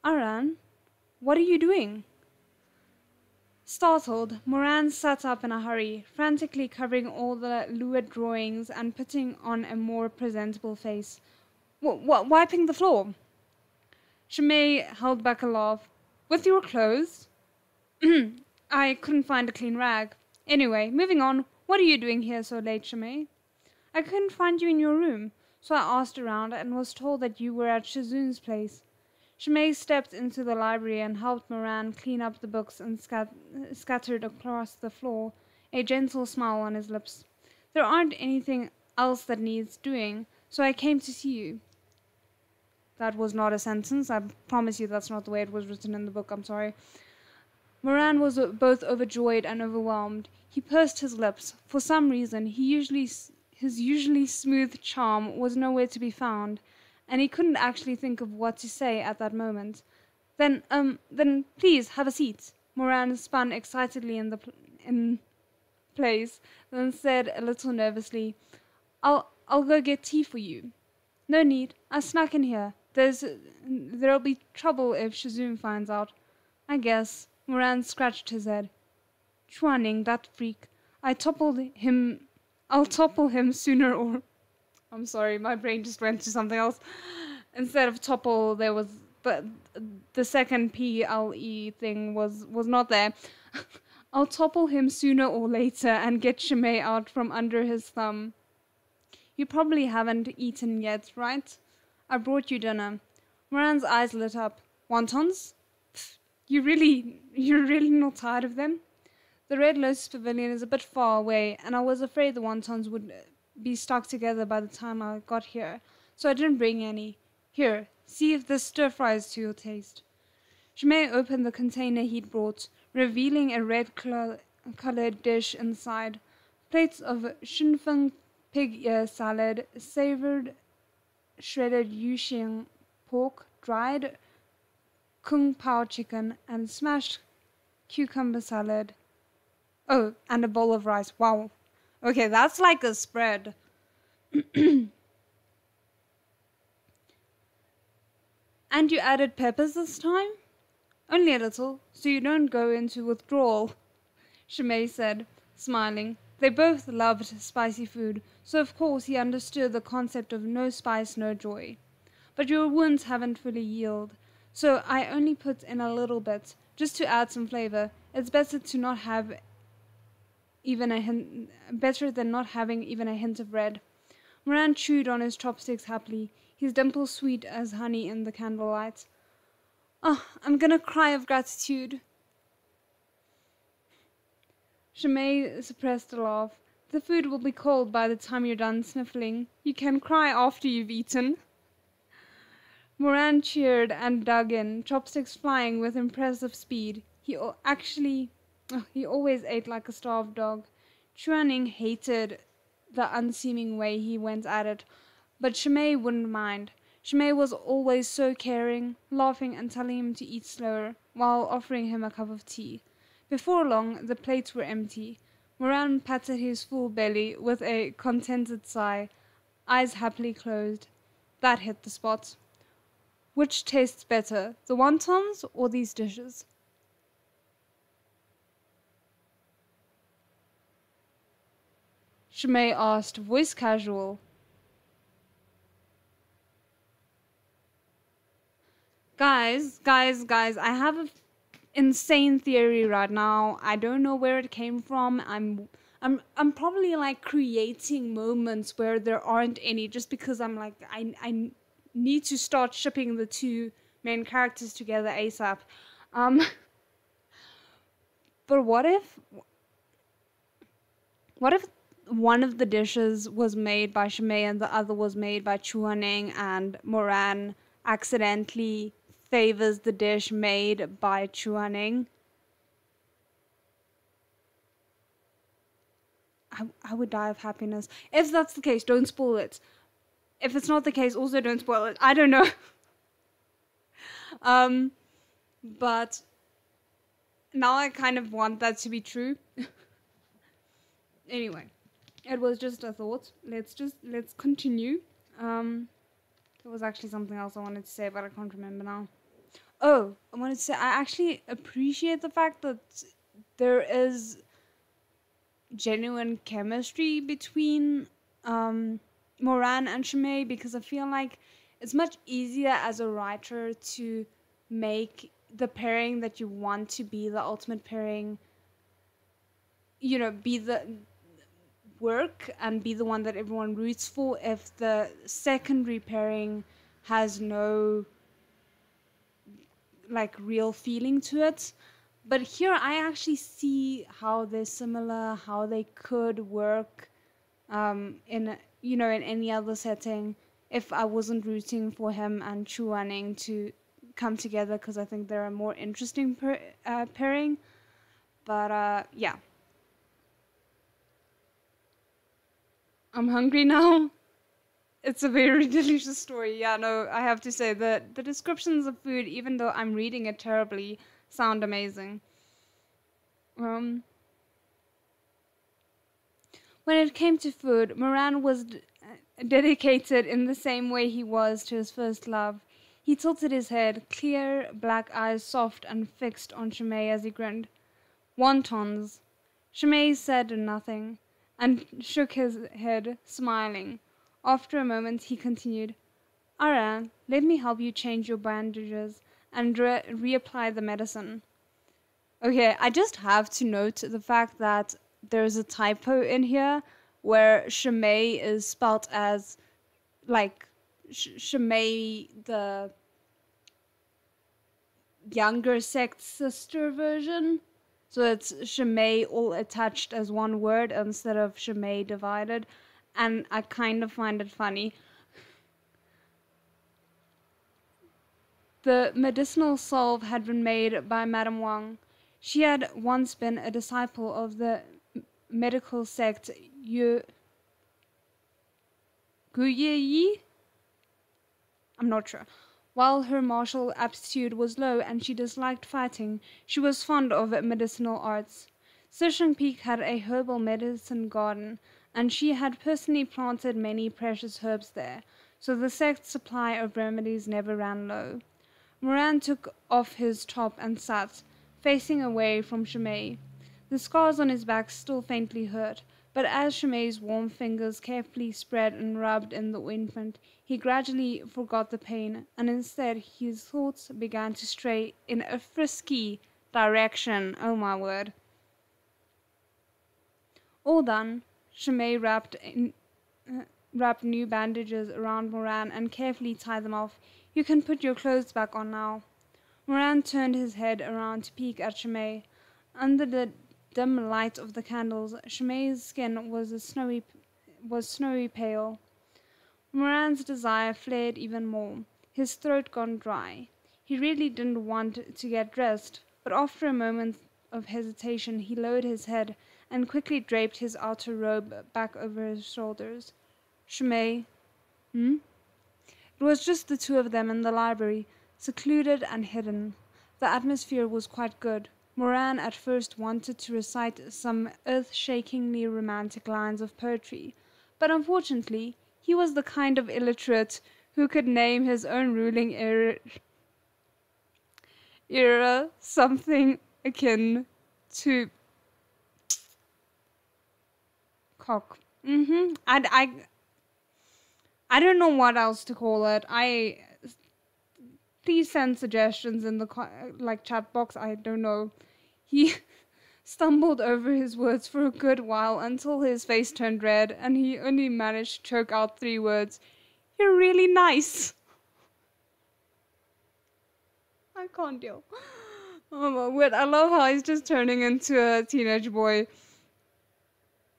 "Aran, what are you doing?" Startled, Moran sat up in a hurry, frantically covering all the lurid drawings and putting on a more presentable face. Wiping the floor." Shimei held back a laugh. "With your clothes?" "I couldn't find a clean rag. Anyway, moving on. What are you doing here so late, Shimei?" "I couldn't find you in your room, so I asked around and was told that you were at Shizun's place." Shimei stepped into the library and helped Moran clean up the books and scattered across the floor, a gentle smile on his lips. "There aren't anything else that needs doing, so I came to see you." That was not a sentence. I promise you that's not the way it was written in the book. I'm sorry. Moran was both overjoyed and overwhelmed. He pursed his lips. For some reason, his usually smooth charm was nowhere to be found, and he couldn't actually think of what to say at that moment. Then please have a seat." Moran spun excitedly in place, then said a little nervously, I'll go get tea for you." "No need. I snuck in here. There'll be trouble if Shizun finds out." "I guess." Moran scratched his head. "Chuaning, that freak. I'll topple him sooner or..." I'm sorry, my brain just went to something else. Instead of topple, there was the second PLE thing was not there. "I'll topple him sooner or later and get Shimei out from under his thumb." "You probably haven't eaten yet, right? I brought you dinner." Moran's eyes lit up. "Wontons? Pfft, you're really not tired of them?" "The Red Lotus Pavilion is a bit far away, and I was afraid the wontons would be stuck together by the time I got here, so I didn't bring any. Here, see if this stir-fry is to your taste." Shimei opened the container he'd brought, revealing a red-colored dish inside. Plates of shinfeng pig ear salad, savored shredded yusheng pork, dried kung pao chicken, and smashed cucumber salad. Oh, and a bowl of rice. Wow. Okay, that's like a spread. "And you added peppers this time?" "Only a little, so you don't go into withdrawal," Shimei said, smiling. They both loved spicy food, so of course he understood the concept of no spice, no joy. "But your wounds haven't fully healed, so I only put in a little bit, just to add some flavor. It's better than not having even a hint of red." Moran chewed on his chopsticks happily, his dimples sweet as honey in the candlelight. "Oh, I'm gonna cry of gratitude." Shimei suppressed a laugh. "The food will be cold by the time you're done sniffling. You can cry after you've eaten." Moran cheered and dug in, chopsticks flying with impressive speed. He always ate like a starved dog. Chuaning hated the unseeming way he went at it, but Shimei wouldn't mind. Shimei was always so caring, laughing and telling him to eat slower, while offering him a cup of tea. Before long, the plates were empty. Moran patted his full belly with a contented sigh, eyes happily closed. That hit the spot. "Which tastes better, the wontons or these dishes?" Shimei asked, voice casual. Guys, I have insane theory right now. I don't know where it came from. I'm probably like creating moments where there aren't any, just because I'm like, I need to start shipping the two main characters together ASAP. But what if one of the dishes was made by Shimei and the other was made by Chuaning, and Moran accidentally favors the dish made by Chuaning? I would die of happiness. If that's the case, don't spoil it. If it's not the case, also don't spoil it. I don't know. But now I kind of want that to be true. Anyway, it was just a thought. Let's continue. There was actually something else I wanted to say, but I can't remember now. Oh, I wanted to say I actually appreciate the fact that there is genuine chemistry between Moran and Shimei, because I feel like it's much easier as a writer to make the pairing that you want to be the ultimate pairing, you know, be the work and be the one that everyone roots for, if the secondary pairing has no like real feeling to it. But here I actually see how they're similar, how they could work in, you know, in any other setting if I wasn't rooting for him and Chuaning to come together, because I think they're a more interesting pairing. But yeah. I'm hungry now. It's a very delicious story. Yeah, no, I have to say that the descriptions of food, even though I'm reading it terribly, sound amazing. When it came to food, Moran was dedicated in the same way he was to his first love. He tilted his head, clear black eyes soft and fixed on Shimei as he grinned. Wontons. Shimei said nothing and shook his head, smiling. After a moment, he continued, "READALONG, let me help you change your bandages and reapply the medicine." Okay, I just have to note the fact that there's a typo in here where Shimei is spelt as, like, Shimei, the younger sect sister version. So it's Shimei all attached as one word instead of Shimei divided. And I kind of find it funny. The medicinal salve had been made by Madame Wang. She had once been a disciple of the medical sect Guyeyi? I'm not sure. While her martial aptitude was low and she disliked fighting, she was fond of medicinal arts. Shizun Peak had a herbal medicine garden, and she had personally planted many precious herbs there, so the sect's supply of remedies never ran low. Moran took off his top and sat, facing away from Shimei. The scars on his back still faintly hurt, but as Shimei's warm fingers carefully spread and rubbed in the ointment, he gradually forgot the pain, and instead his thoughts began to stray in a frisky direction. Oh my word. All done, Shimei wrapped new bandages around Moran and carefully tied them off. "You can put your clothes back on now." Moran turned his head around to peek at Shimei. Under the dim light of the candles, Shimei's skin was snowy pale. Moran's desire flared even more, his throat gone dry. He really didn't want to get dressed, but after a moment of hesitation he lowered his head and quickly draped his outer robe back over his shoulders. "Shimei, It was just the two of them in the library, secluded and hidden. The atmosphere was quite good. Moran at first wanted to recite some earth-shakingly romantic lines of poetry, but unfortunately he was the kind of illiterate who could name his own ruling era something akin to cock. I don't know what else to call it. Please send suggestions in the chat box. I don't know. He stumbled over his words for a good while until his face turned red and he only managed to choke out 3 words. You're really nice. I can't deal. Oh my word, I love how he's just turning into a teenage boy.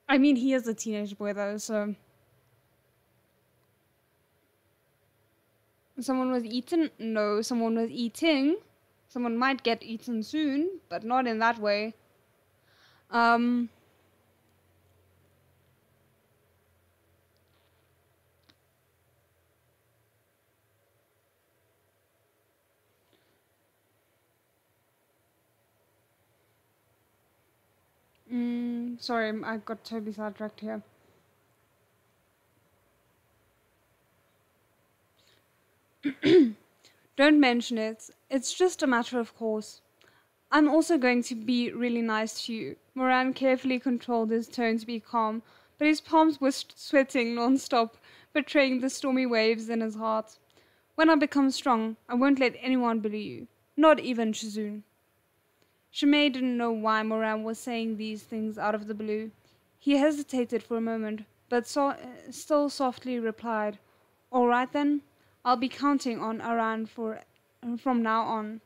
I mean, he is a teenage boy though, so... Someone was eaten? No, someone was eating. Someone might get eaten soon, but not in that way. Sorry, I got totally sidetracked here. Don't mention it. It's just a matter of course. I'm also going to be really nice to you. Moran carefully controlled his tone to be calm, but his palms were sweating non-stop, betraying the stormy waves in his heart. When I become strong, I won't let anyone bully you, not even Shizun. Shimei didn't know why Moran was saying these things out of the blue. He hesitated for a moment, but still softly replied, "All right then. I'll be counting on Aran from now on."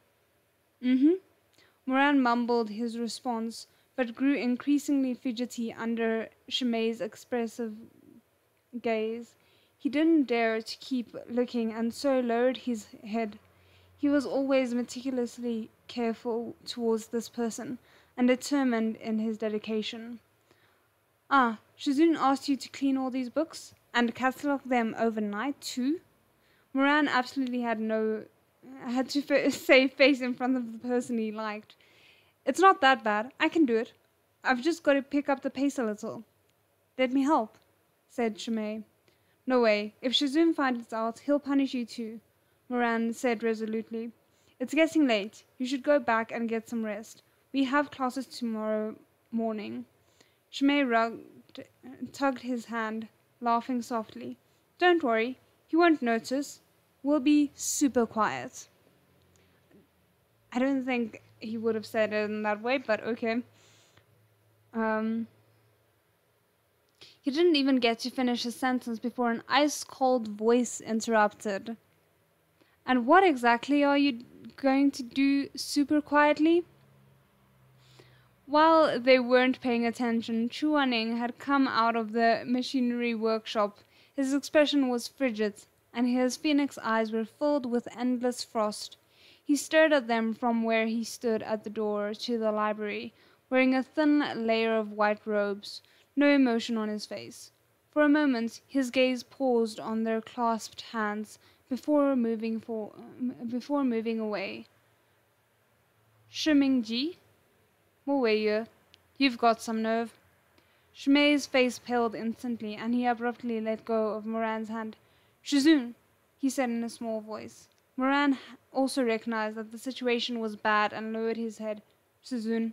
Moran mumbled his response, but grew increasingly fidgety under Shimei's expressive gaze. He didn't dare to keep looking and so lowered his head. He was always meticulously careful towards this person and determined in his dedication. "Ah, Shizun asked you to clean all these books and catalog them overnight too?" Moran absolutely had to save face in front of the person he liked. "It's not that bad. I can do it. I've just got to pick up the pace a little." "Let me help," said Shimei. "No way. If Shizun finds out, he'll punish you too," Moran said resolutely. "It's getting late. You should go back and get some rest. We have classes tomorrow morning." Shimei tugged his hand, laughing softly. "Don't worry. He won't notice. We'll be super quiet." I don't think he would have said it in that way, but okay. He didn't even get to finish his sentence before an ice-cold voice interrupted. "And what exactly are you going to do super quietly?" While they weren't paying attention, Chuaning had come out of the machinery workshop. His expression was frigid, and his phoenix eyes were filled with endless frost. He stared at them from where he stood at the door to the library, wearing a thin layer of white robes, no emotion on his face. For a moment his gaze paused on their clasped hands before moving away. "Shiming-ji? Moweyu, you've got some nerve." Shimei's face paled instantly, and he abruptly let go of Moran's hand. "Shizun," he said in a small voice. Moran also recognized that the situation was bad and lowered his head. "Shizun."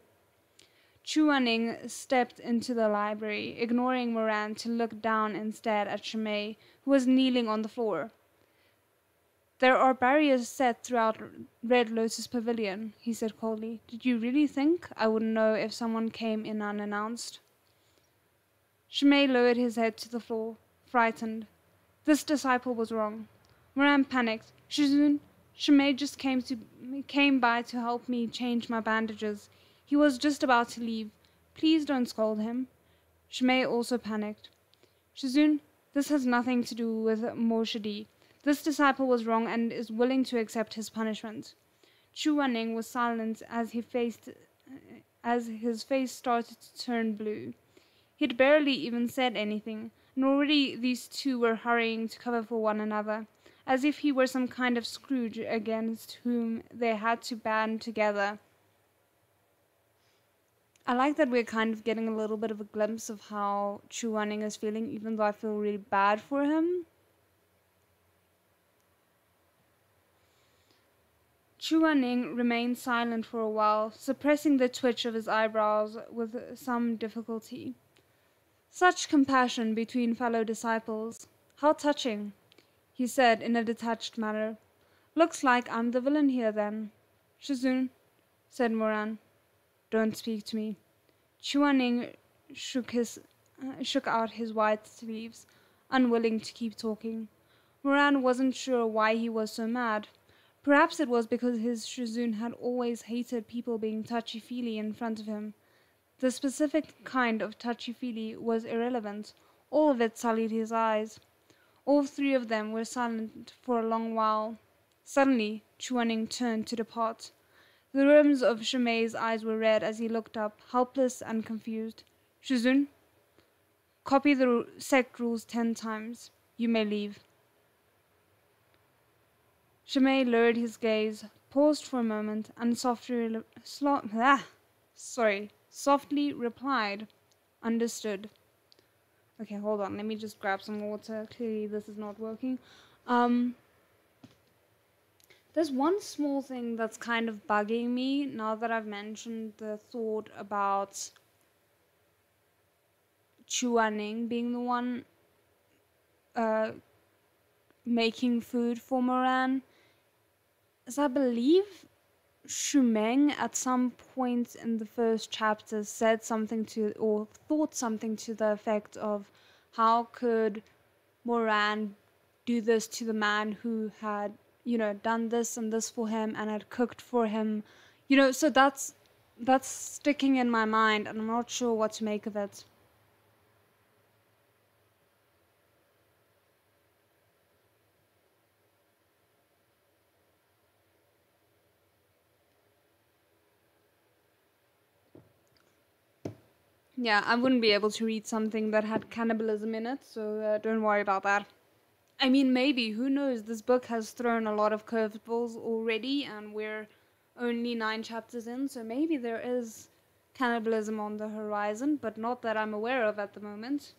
Chuaning stepped into the library, ignoring Moran to look down instead at Shimei, who was kneeling on the floor. "There are barriers set throughout Red Lotus Pavilion," he said coldly. "Did you really think I wouldn't know if someone came in unannounced?" Shimei lowered his head to the floor, frightened. This disciple was wrong. Moran panicked. "Shizun, Shimei just came by to help me change my bandages. He was just about to leave. Please don't scold him." Shimei also panicked. "Shizun, this has nothing to do with Moshidi. This disciple was wrong and is willing to accept his punishment." Chuaning was silent as his face started to turn blue. He'd barely even said anything, and already these two were hurrying to cover for one another, as if he were some kind of Scrooge against whom they had to band together. I like that we're kind of getting a little bit of a glimpse of how Chuaning is feeling, even though I feel really bad for him. Chuaning remained silent for a while, suppressing the twitch of his eyebrows with some difficulty. "Such compassion between fellow disciples. How touching," he said in a detached manner. Looks like I'm the villain here then. Shizun, said Moran. Don't speak to me. Chuaning shook out his white sleeves, unwilling to keep talking. Moran wasn't sure why he was so mad. Perhaps it was because his Shizun had always hated people being touchy-feely in front of him. The specific kind of touchy-feely was irrelevant. All of it sullied his eyes. All three of them were silent for a long while. Suddenly, Chuaning turned to depart. The rims of Shumei's eyes were red as he looked up, helpless and confused. Shizun, copy the sect rules 10 times. You may leave. Shumei lowered his gaze, paused for a moment, and softly replied, Understood. Okay, hold on. Let me just grab some water. Clearly this is not working. There's one small thing that's kind of bugging me now that I've mentioned the thought about Chuaning being the one making food for Moran. As I believe Shumeng at some point in the first chapter said something to, or thought something to the effect of, how could Moran do this to the man who had, done this and this for him and had cooked for him, so that's sticking in my mind and I'm not sure what to make of it. Yeah, I wouldn't be able to read something that had cannibalism in it, so don't worry about that. I mean, maybe, who knows, this book has thrown a lot of curveballs already, and we're only 9 chapters in, so maybe there is cannibalism on the horizon, but not that I'm aware of at the moment.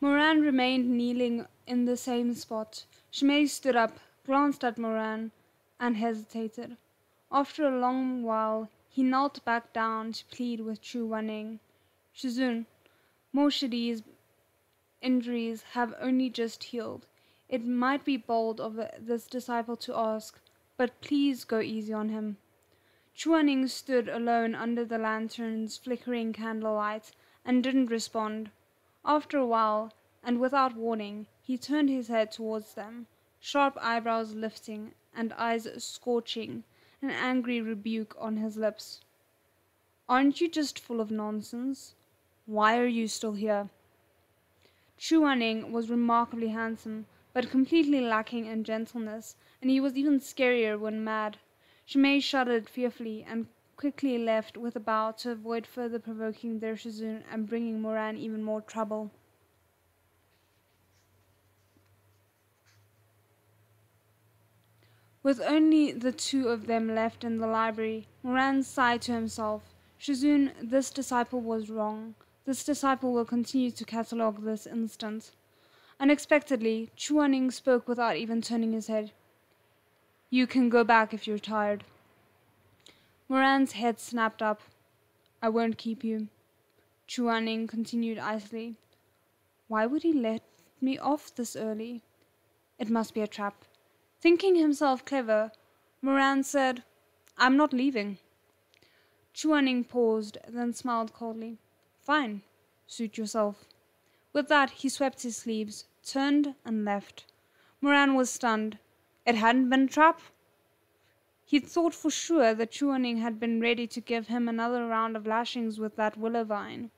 Moran remained kneeling in the same spot. Shumei stood up, glanced at Moran, and hesitated. After a long while, he knelt back down to plead with Chu Wanning. Shizun, Morshidi's injuries have only just healed. It might be bold of this disciple to ask, but please go easy on him. Chu Wanning stood alone under the lantern's flickering candlelight and didn't respond. After a while, and without warning, he turned his head towards them, sharp eyebrows lifting and eyes scorching, an angry rebuke on his lips. Aren't you just full of nonsense? Why are you still here? Chu Wanning was remarkably handsome, but completely lacking in gentleness, and he was even scarier when mad. Shumei shuddered fearfully and quickly left with a bow to avoid further provoking their Shizun and bringing Moran even more trouble. With only the 2 of them left in the library, Moran sighed to himself. Shizun, this disciple was wrong. This disciple will continue to catalogue this instant. Unexpectedly, Chu Wanning spoke without even turning his head. You can go back if you're tired. Moran's head snapped up. I won't keep you. Chu Wanning continued icily. Why would he let me off this early? It must be a trap. Thinking himself clever, Moran said, I'm not leaving. Chu Wanning paused, then smiled coldly. Fine, suit yourself. With that, he swept his sleeves, turned, and left. Moran was stunned. It hadn't been a trap? He'd thought for sure that Chu Wanning had been ready to give him another round of lashings with that willow vine.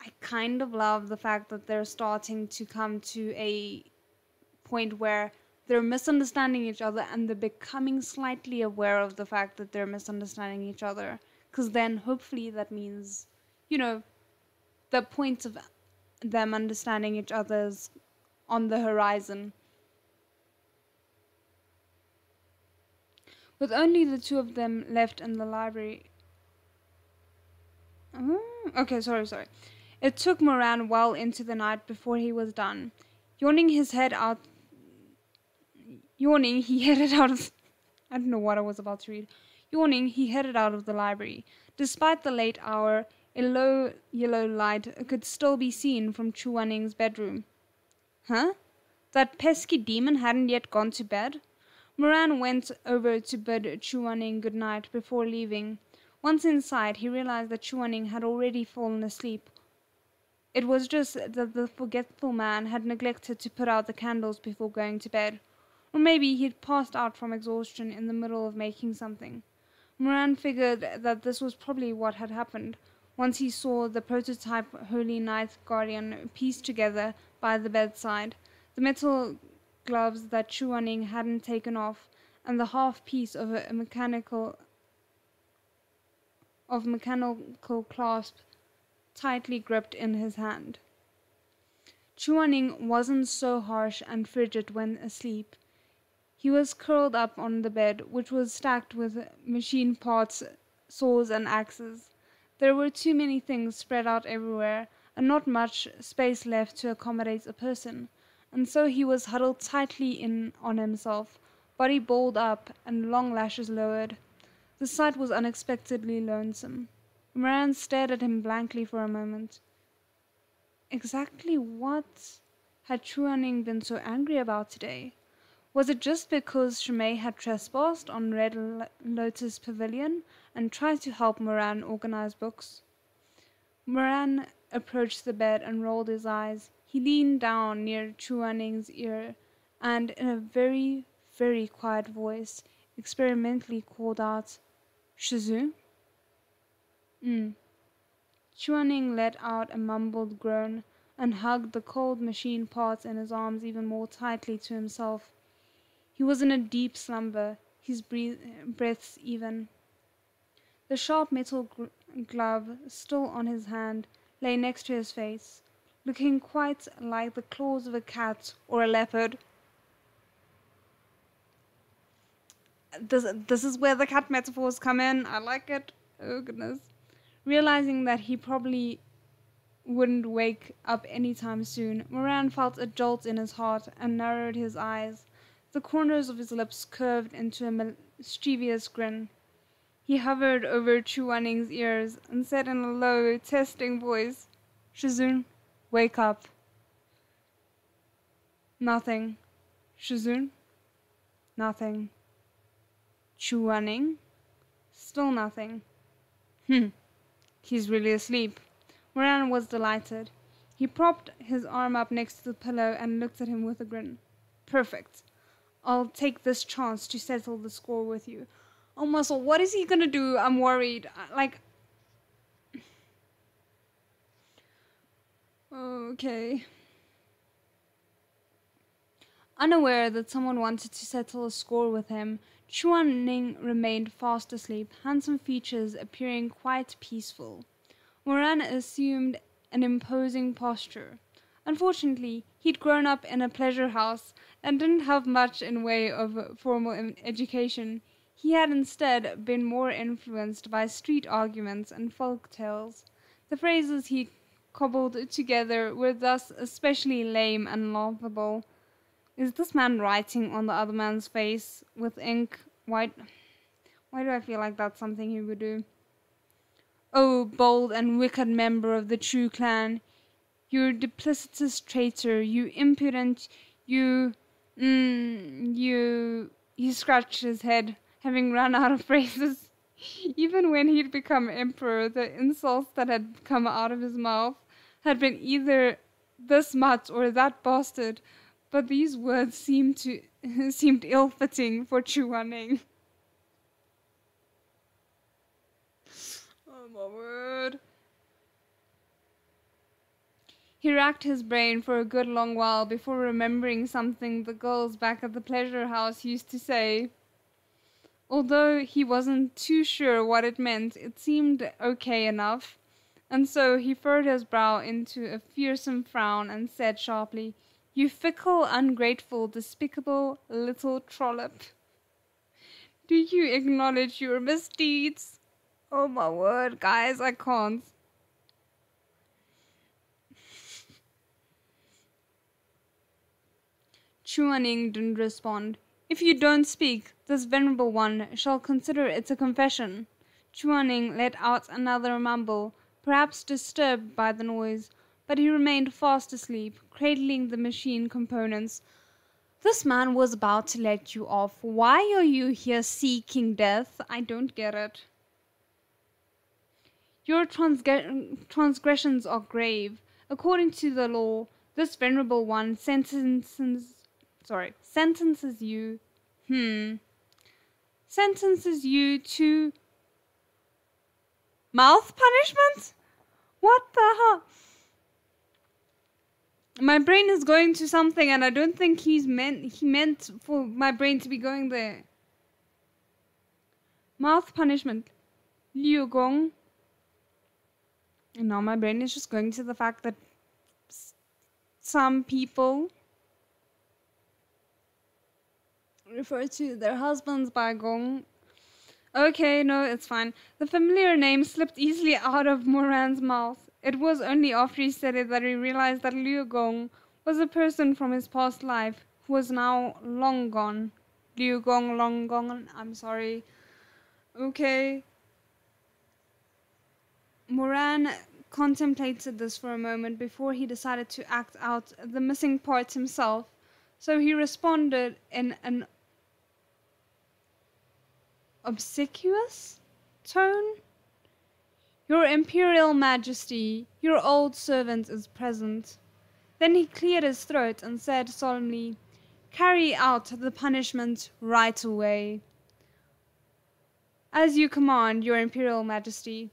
I kind of love the fact that they're starting to come to a point where they're misunderstanding each other and they're becoming slightly aware of the fact that they're misunderstanding each other. Because then hopefully that means, the point of them understanding each other's on the horizon. With only the 2 of them left in the library. Okay, sorry. It took Moran well into the night before he was done. Yawning his head out Yawning, he headed out of... I don't know what I was about to read. Yawning, he headed out of the library. Despite the late hour, a low yellow light could still be seen from Chuaning's bedroom. Huh? That pesky demon hadn't yet gone to bed? Moran went over to bid Chuaning good night before leaving. Once inside, he realized that Chuaning had already fallen asleep. It was just that the forgetful man had neglected to put out the candles before going to bed. Or maybe he'd passed out from exhaustion in the middle of making something. Moran figured that this was probably what had happened, once he saw the prototype Holy Night Guardian pieced together by the bedside, the metal gloves that Chuaning hadn't taken off, and the half piece of a mechanical clasp tightly gripped in his hand. Chuaning wasn't so harsh and frigid when asleep. He was curled up on the bed, which was stacked with machine parts, saws, and axes. There were too many things spread out everywhere, and not much space left to accommodate a person, and so he was huddled tightly in on himself, body balled up and long lashes lowered. The sight was unexpectedly lonesome. Moran stared at him blankly for a moment. Exactly what had Chuaning been so angry about today? Was it just because Shimei had trespassed on Red Lotus Pavilion and tried to help Moran organize books? Moran approached the bed and rolled his eyes. He leaned down near Chuaning's ear and, in a very, very quiet voice, experimentally called out, "Shizun?" Chuaning let out a mumbled groan and hugged the cold machine parts in his arms even more tightly to himself. He was in a deep slumber, his breaths even. The sharp metal glove, still on his hand, lay next to his face, looking quite like the claws of a cat or a leopard. This is where the cat metaphors come in. I like it. Oh, goodness. Realizing that he probably wouldn't wake up anytime soon, Moran felt a jolt in his heart and narrowed his eyes. The corners of his lips curved into a mischievous grin. He hovered over Chuaning's ears and said in a low, testing voice, "Shizun, wake up." Nothing. Shizun? Nothing. Chuaning? Still nothing. He's really asleep. Moran was delighted. He propped his arm up next to the pillow and looked at him with a grin. Perfect. I'll take this chance to settle the score with you. Oh, Muscle, what is he gonna do? I'm worried. Okay. Unaware that someone wanted to settle a score with him, Chuaning remained fast asleep, handsome features appearing quite peaceful. Moran assumed an imposing posture. Unfortunately, he'd grown up in a pleasure house and didn't have much in way of formal education. He had instead been more influenced by street arguments and folk tales. The phrases he cobbled together were thus especially lame and laughable. Is this man writing on the other man's face with ink? Why do I feel like that's something he would do? Oh, bold and wicked member of the True Clan, you duplicitous traitor, you impudent, you... He scratched his head, having run out of phrases. Even when he'd become emperor, the insults that had come out of his mouth had been either this mutt or that bastard, but these words seemed ill-fitting for Chuaning. Oh my word. He racked his brain for a good long while before remembering something the girls back at the pleasure house used to say. Although he wasn't too sure what it meant, it seemed okay enough, and so he furrowed his brow into a fearsome frown and said sharply, "You fickle, ungrateful, despicable little trollop. Do you acknowledge your misdeeds?" Oh my word, guys, I can't. Chuaning didn't respond. If you don't speak, this venerable one shall consider it a confession. Chuaning let out another mumble, perhaps disturbed by the noise, but he remained fast asleep, cradling the machine components. This man was about to let you off. Why are you here seeking death? I don't get it. Your transgressions are grave. According to the law, this venerable one sentences you to mouth punishment? What the hell? My brain is going to something and I don't think he meant for my brain to be going there. Mouth punishment. Liu Gong. And now my brain is just going to the fact that some people refer to their husbands by Gong. Okay, no, it's fine. The familiar name slipped easily out of Moran's mouth. It was only after he said it that he realized that Liu Gong was a person from his past life who was now long gone. Liu Gong, long gone, I'm sorry. Okay. Moran contemplated this for a moment before he decided to act out the missing parts himself, so he responded in an obsequious tone. Your Imperial Majesty, your old servant is present. Then he cleared his throat and said solemnly, carry out the punishment right away. As you command, your Imperial Majesty.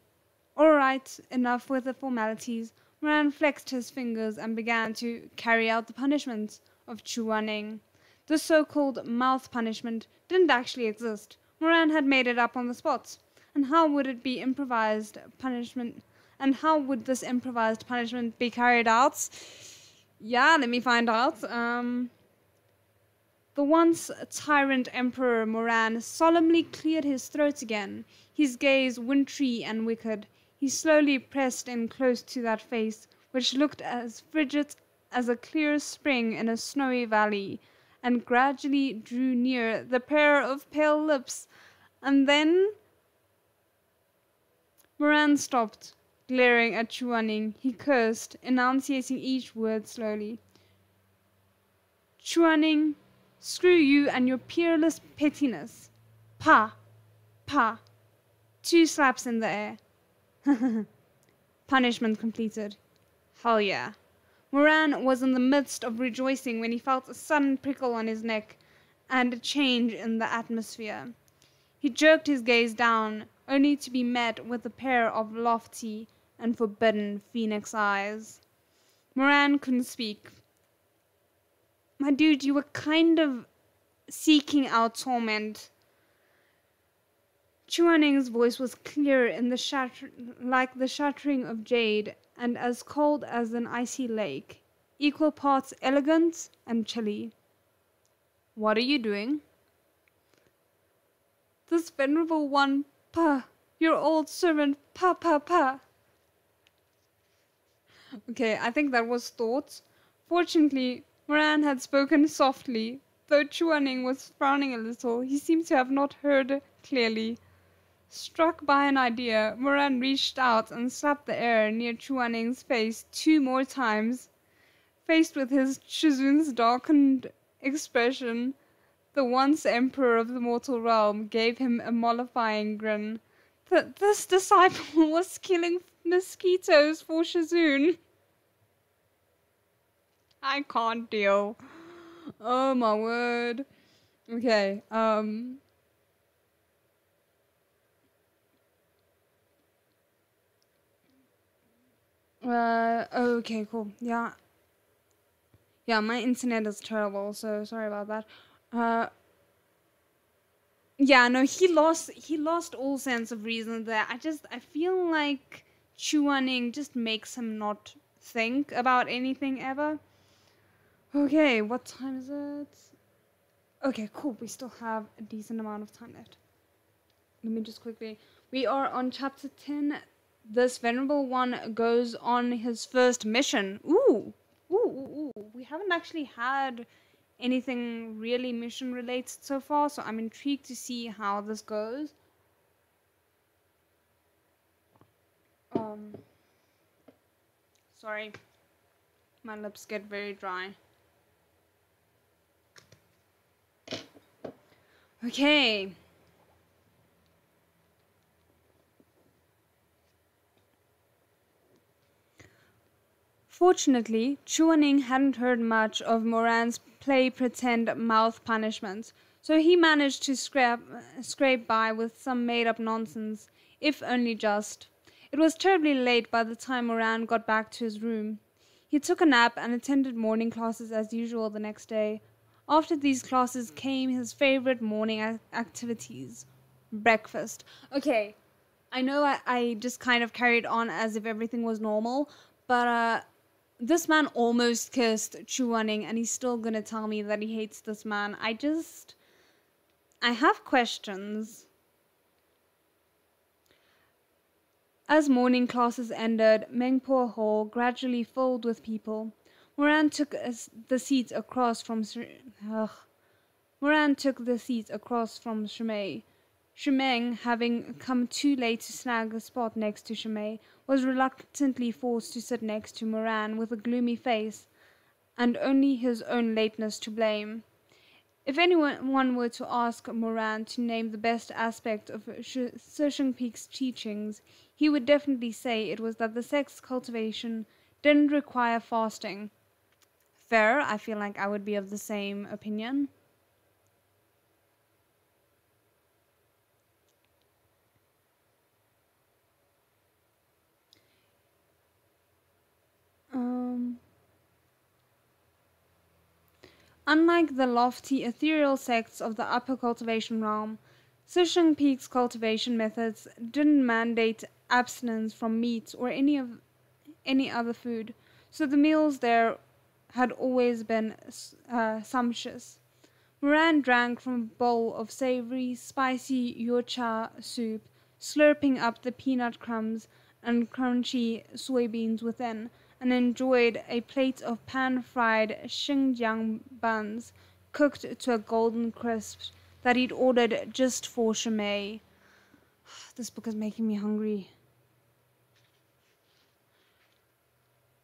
All right, enough with the formalities. Moran flexed his fingers and began to carry out the punishment of Chuaning. The so-called mouth punishment didn't actually exist. Moran had made it up on the spot. And how would it be improvised punishment? And how would this improvised punishment be carried out? Yeah, let me find out. The once tyrant Emperor Moran solemnly cleared his throat again, his gaze wintry and wicked. He slowly pressed in close to that face, which looked as frigid as a clear spring in a snowy valley, and gradually drew near the pair of pale lips, and then Moran stopped, glaring at Chuaning. He cursed, enunciating each word slowly. Chuaning, screw you and your peerless pettiness. Pa! Pa! 2 slaps in the air. Punishment completed. Hell yeah. Moran was in the midst of rejoicing when he felt a sudden prickle on his neck and a change in the atmosphere. He jerked his gaze down, only to be met with a pair of lofty and forbidden phoenix eyes. Moran couldn't speak. My dude, you were kind of seeking out torment. Chuaning's voice was clear in the like the shattering of jade, and as cold as an icy lake, equal parts elegant and chilly. What are you doing? This venerable one, pa, your old servant, pa, pa, pa. Okay, I think that was thought. Fortunately, Moran had spoken softly. Though Chuaning was frowning a little, he seemed to have not heard clearly. Struck by an idea, Moran reached out and slapped the air near Chuaning's face 2 more times. Faced with his Shizun's darkened expression, the once emperor of the mortal realm gave him a mollifying grin. This disciple was killing mosquitoes for Shizun. I can't deal. Oh my word. Okay, okay, cool. Yeah. Yeah, my internet is terrible, so sorry about that. Yeah, no, he lost all sense of reason there. I feel like Chuaning just makes him not think about anything ever. Okay, what time is it? Okay, cool. We still have a decent amount of time left. Let me just quickly... We are on chapter 10. This venerable one goes on his first mission. Ooh! Ooh, ooh, ooh. We haven't actually had anything really mission related so far, so I'm intrigued to see how this goes. Sorry, my lips get very dry. Okay. Fortunately, Chuaning hadn't heard much of Moran's play-pretend mouth punishment, so he managed to scrape by with some made-up nonsense, if only just. It was terribly late by the time Moran got back to his room. He took a nap and attended morning classes as usual the next day. After these classes came his favorite morning activities, breakfast. Okay, I know I just kind of carried on as if everything was normal, but this man almost kissed Chuaning and he's still gonna tell me that he hates this man. I have questions. As morning classes ended, Mengpo Hall gradually filled with people. Moran took the seat across from Shimei. Shimeng, having come too late to snag a spot next to Shimei, was reluctantly forced to sit next to Moran with a gloomy face, and only his own lateness to blame. If anyone were to ask Moran to name the best aspect of Shisheng Peak's teachings, he would definitely say it was that the sex cultivation didn't require fasting. Fair, I feel like I would be of the same opinion. Unlike the lofty ethereal sects of the upper cultivation realm, Shisheng Peak's cultivation methods didn't mandate abstinence from meat or any other food, so the meals there had always been sumptuous. Moran drank from a bowl of savory, spicy yocha soup, slurping up the peanut crumbs and crunchy soybeans within, and enjoyed a plate of pan-fried Xinjiang buns cooked to a golden crisp that he'd ordered just for Shimei. This book is making me hungry.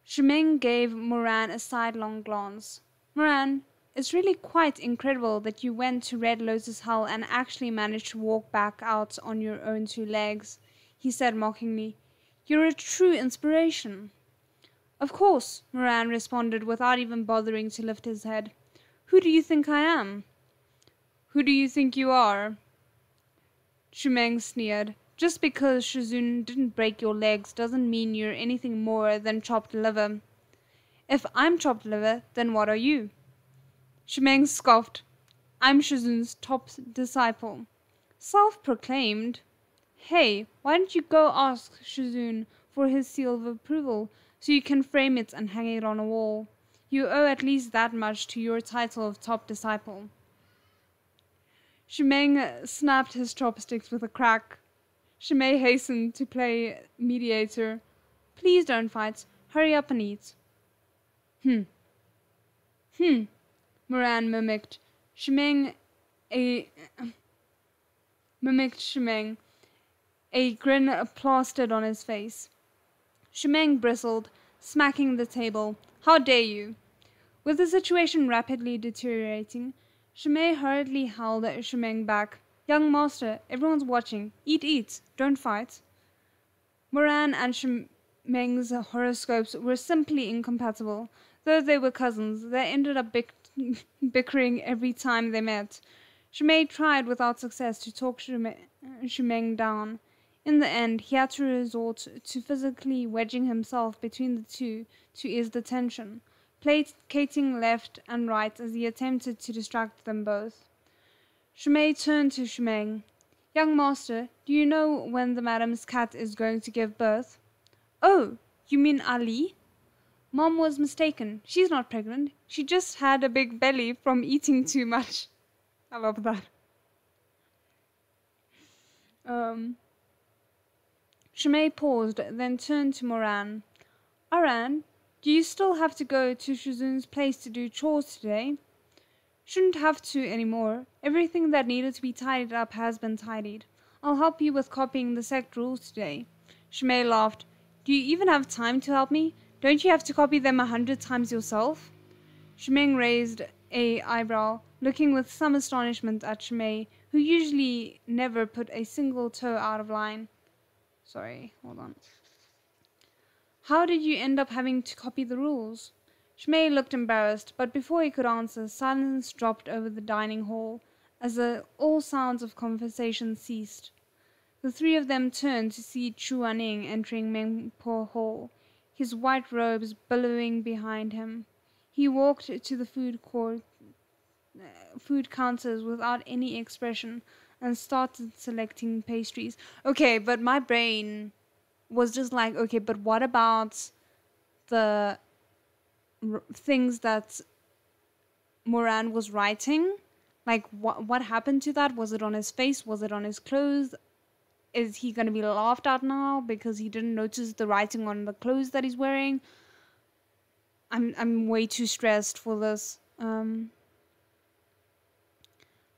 Shimeng gave Moran a sidelong glance. Moran, it's really quite incredible that you went to Red Lotus Hall and actually managed to walk back out on your own two legs, he said mockingly. You're a true inspiration. Of course, Moran responded without even bothering to lift his head. Who do you think I am? Who do you think you are? Shimeng sneered. Just because Shizun didn't break your legs doesn't mean you're anything more than chopped liver. If I'm chopped liver, then what are you? Shimeng scoffed. I'm Shizun's top disciple. Self-proclaimed? Hey, why don't you go ask Shizun for his seal of approval so you can frame it and hang it on a wall? You owe at least that much to your title of top disciple. Shimeng snapped his chopsticks with a crack. Shimei hastened to play mediator. Please don't fight. Hurry up and eat. Moran mimicked Shimeng, a grin plastered on his face. Shimeng bristled, smacking the table. How dare you? With the situation rapidly deteriorating, Shimei hurriedly held Shimeng back. Young master, everyone's watching. Eat, don't fight. Moran and Shimeng's horoscopes were simply incompatible. Though they were cousins, they ended up bickering every time they met. Shimei tried without success to talk Shimeng down. In the end, he had to resort to physically wedging himself between the two to ease the tension, placating left and right as he attempted to distract them both. Shimei turned to Shimeng. Young master, do you know when the madam's cat is going to give birth? Oh, you mean Ali? Mom was mistaken. She's not pregnant. She just had a big belly from eating too much. I love that. Shimei paused, then turned to Moran. Aran, do you still have to go to Shizun's place to do chores today? Shouldn't have to anymore. Everything that needed to be tidied up has been tidied. I'll help you with copying the sect rules today. Shimei laughed. Do you even have time to help me? Don't you have to copy them 100 times yourself? Shimeng raised an eyebrow, looking with some astonishment at Shimei, who usually never put a single toe out of line. Sorry, hold on. How did you end up having to copy the rules? Shimei looked embarrassed, but before he could answer, silence dropped over the dining hall as all sounds of conversation ceased. The three of them turned to see Chuaning entering Mengpo Hall, his white robes billowing behind him. He walked to the food counters without any expression and started selecting pastries. Okay, but my brain was just like, okay, but what about the things that Moran was writing? Like, what happened to that? Was it on his face? Was it on his clothes? Is he going to be laughed at now because he didn't notice the writing on the clothes that he's wearing? I'm way too stressed for this.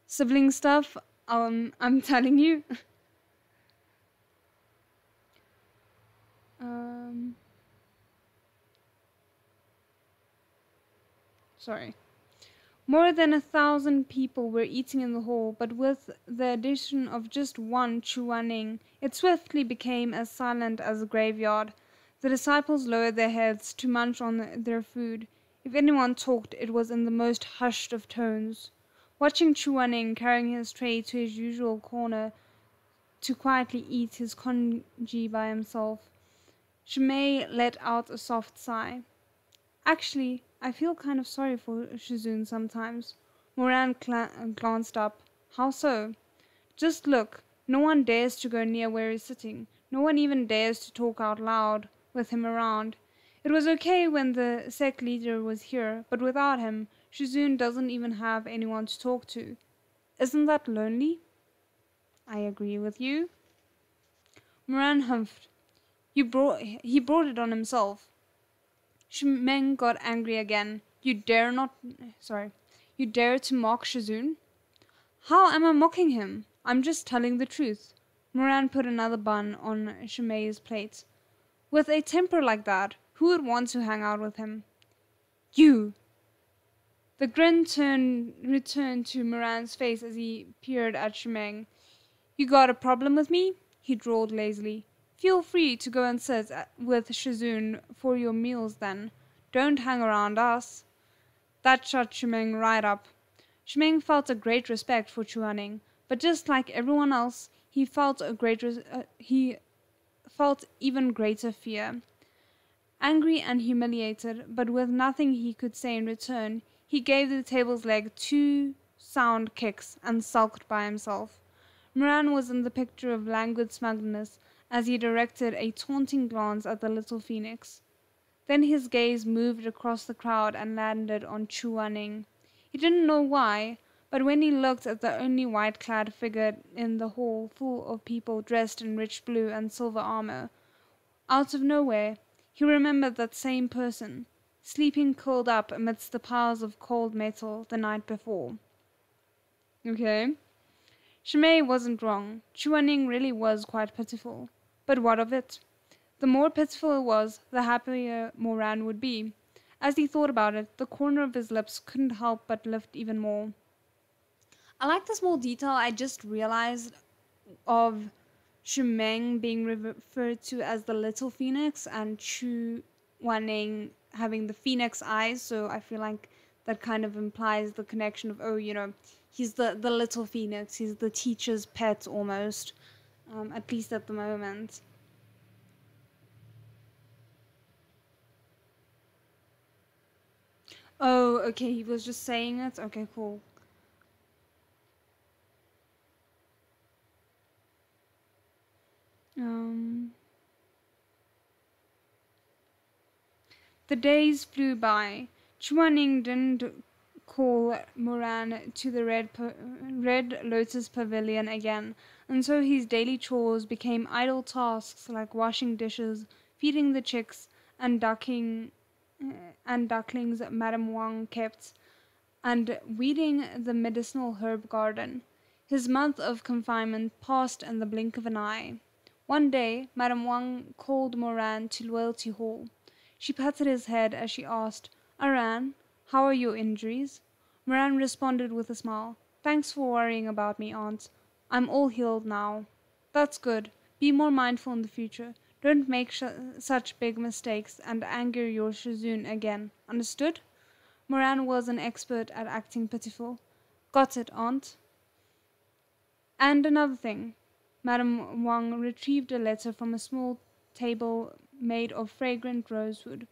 Sibling stuff, I'm telling you. Sorry. More than 1,000 people were eating in the hall, but with the addition of just one Chuaning, it swiftly became as silent as a graveyard. The disciples lowered their heads to munch on their food. If anyone talked, it was in the most hushed of tones. Watching Chuaning carrying his tray to his usual corner to quietly eat his congee by himself, Shimei let out a soft sigh. Actually, I feel kind of sorry for Shizun sometimes. Moran glanced up. How so? Just look. No one dares to go near where he's sitting. No one even dares to talk out loud with him around. It was okay when the sect leader was here, but without him, Shizun doesn't even have anyone to talk to. Isn't that lonely? I agree with you. Moran humphed. He brought it on himself. Shimeng got angry again. You dare to mock Shizun? How am I mocking him? I'm just telling the truth. Moran put another bun on Shimei's plate. With a temper like that, who would want to hang out with him? You! The grin returned to Moran's face as he peered at Shimeng. You got a problem with me? He drawled lazily. Feel free to go and sit with Shizun for your meals then. Don't hang around us. That shut Shimeng right up. Shimeng felt a great respect for Chuaning, but just like everyone else, he felt even greater fear. Angry and humiliated, but with nothing he could say in return, he gave the table's leg 2 sound kicks and sulked by himself. Moran was in the picture of languid smugness as he directed a taunting glance at the little phoenix. Then his gaze moved across the crowd and landed on Chuaning. He didn't know why, but when he looked at the only white-clad figure in the hall full of people dressed in rich blue and silver armor, out of nowhere, he remembered that same person, sleeping curled up amidst the piles of cold metal the night before. Okay. Shimei wasn't wrong. Chuaning really was quite pitiful. But what of it? The more pitiful it was, the happier Moran would be. As he thought about it, the corner of his lips couldn't help but lift even more. I like the small detail I just realized of Shimeng being referred to as the little phoenix and Chuaning having the phoenix eyes, so I feel like that kind of implies the connection of, oh, you know, he's the little phoenix, he's the teacher's pet almost, at least at the moment. Oh, okay, he was just saying it? Okay, cool. The days flew by. Chuaning didn't call Moran to the Red Lotus Pavilion again, and so his daily chores became idle tasks like washing dishes, feeding the chicks, and ducklings Madame Wang kept. and weeding the medicinal herb garden. His month of confinement passed in the blink of an eye. One day, Madame Wang called Moran to Loyalty Hall. She patted his head as she asked, "Aran, how are your injuries?" Moran responded with a smile. "Thanks for worrying about me, Aunt. I'm all healed now." "That's good. Be more mindful in the future. Don't make such big mistakes and anger your Shizun again. Understood?" Moran was an expert at acting pitiful. "Got it, Aunt." "And another thing." Madame Wang retrieved a letter from a small table made of fragrant rosewood.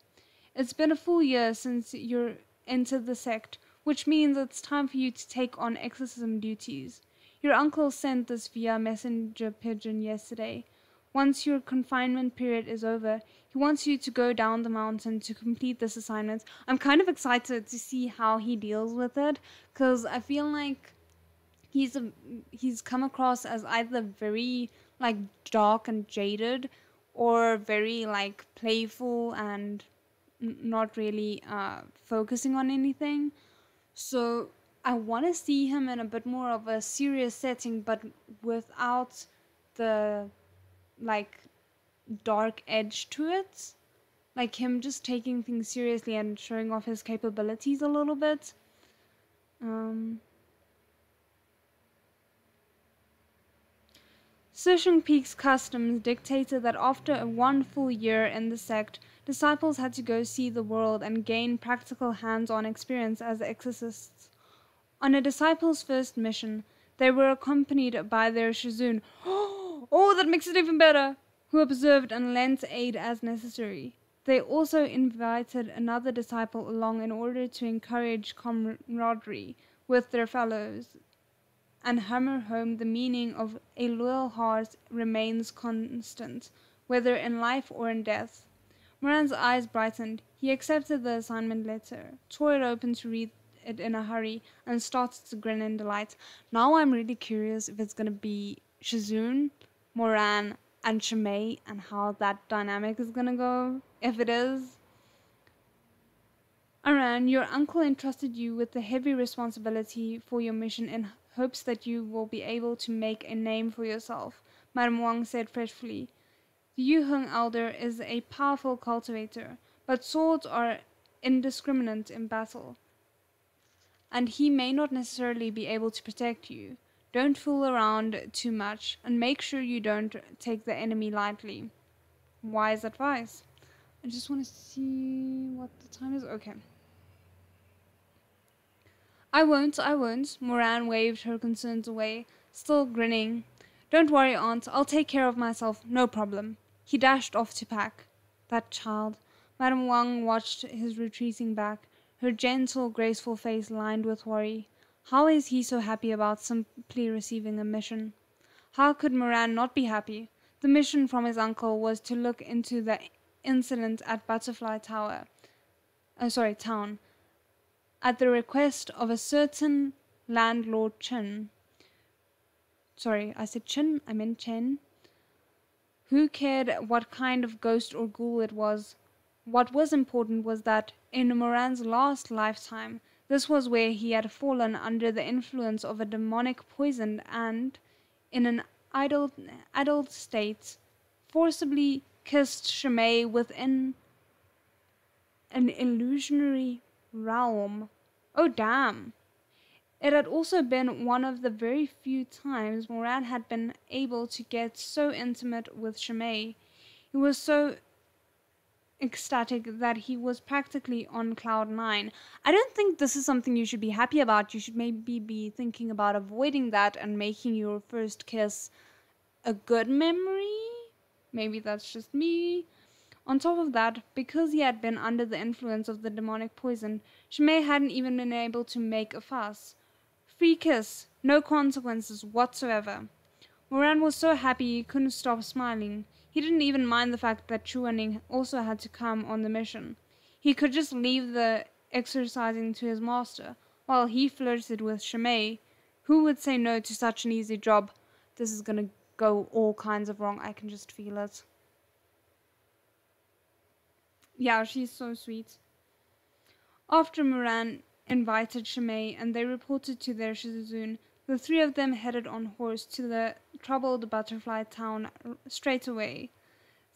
"It's been a full year since you entered the sect, which means it's time for you to take on exorcism duties. Your uncle sent this via messenger pigeon yesterday. Once your confinement period is over, he wants you to go down the mountain to complete this assignment." I'm kind of excited to see how he deals with it, because I feel like he's come across as either very like dark and jaded, or very like playful and not really focusing on anything. So I want to see him in a bit more of a serious setting, but without the like dark edge to it, like him just taking things seriously and showing off his capabilities a little bit. Shisheng Peak's customs dictated that after one full year in the sect, disciples had to go see the world and gain practical hands-on experience as exorcists. On a disciple's first mission, they were accompanied by their Shizun, oh, that makes it even better, who observed and lent aid as necessary. They also invited another disciple along in order to encourage camaraderie with their fellows and hammer home the meaning of "a loyal heart remains constant, whether in life or in death." Moran's eyes brightened. He accepted the assignment letter, tore it open to read it in a hurry, and started to grin in delight. Now I'm really curious if it's going to be Shizun, Moran, and Shimei, and how that dynamic is going to go, if it is. "Aran, your uncle entrusted you with the heavy responsibility for your mission in hopes that you will be able to make a name for yourself," Madame Wang said fretfully. "The Yuheng elder is a powerful cultivator, but swords are indiscriminate in battle, and he may not necessarily be able to protect you. Don't fool around too much, and make sure you don't take the enemy lightly." Wise advice. I just want to see what the time is. Okay. I won't. Moran waved her concerns away, still grinning. "Don't worry, Aunt. I'll take care of myself. No problem." He dashed off to pack. That child. Madame Wang watched his retreating back, her gentle, graceful face lined with worry. How is he so happy about simply receiving a mission? How could Moran not be happy? The mission from his uncle was to look into the incident at Butterfly Town, at the request of a certain landlord Chen. Sorry, I said Chin, I meant Chen. Who cared what kind of ghost or ghoul it was? What was important was that, in Moran's last lifetime, this was where he had fallen under the influence of a demonic poison and, in an adult state, forcibly kissed Shimei within an illusionary realm. Oh, damn. It had also been one of the very few times Moran had been able to get so intimate with Shimei. He was so ecstatic that he was practically on cloud 9. I don't think this is something you should be happy about. You should maybe be thinking about avoiding that and making your first kiss a good memory. Maybe that's just me. On top of that, because he had been under the influence of the demonic poison, Shimei hadn't even been able to make a fuss. Free kiss, no consequences whatsoever. Moran was so happy he couldn't stop smiling. He didn't even mind the fact that Chuaning also had to come on the mission. He could just leave the exercising to his master, while he flirted with Shimei. Who would say no to such an easy job? This is gonna go all kinds of wrong, I can just feel it. Yeah, she's so sweet. After Moran invited Shimei, and they reported to their Shizun. The three of them headed on horse to the troubled butterfly town straight away.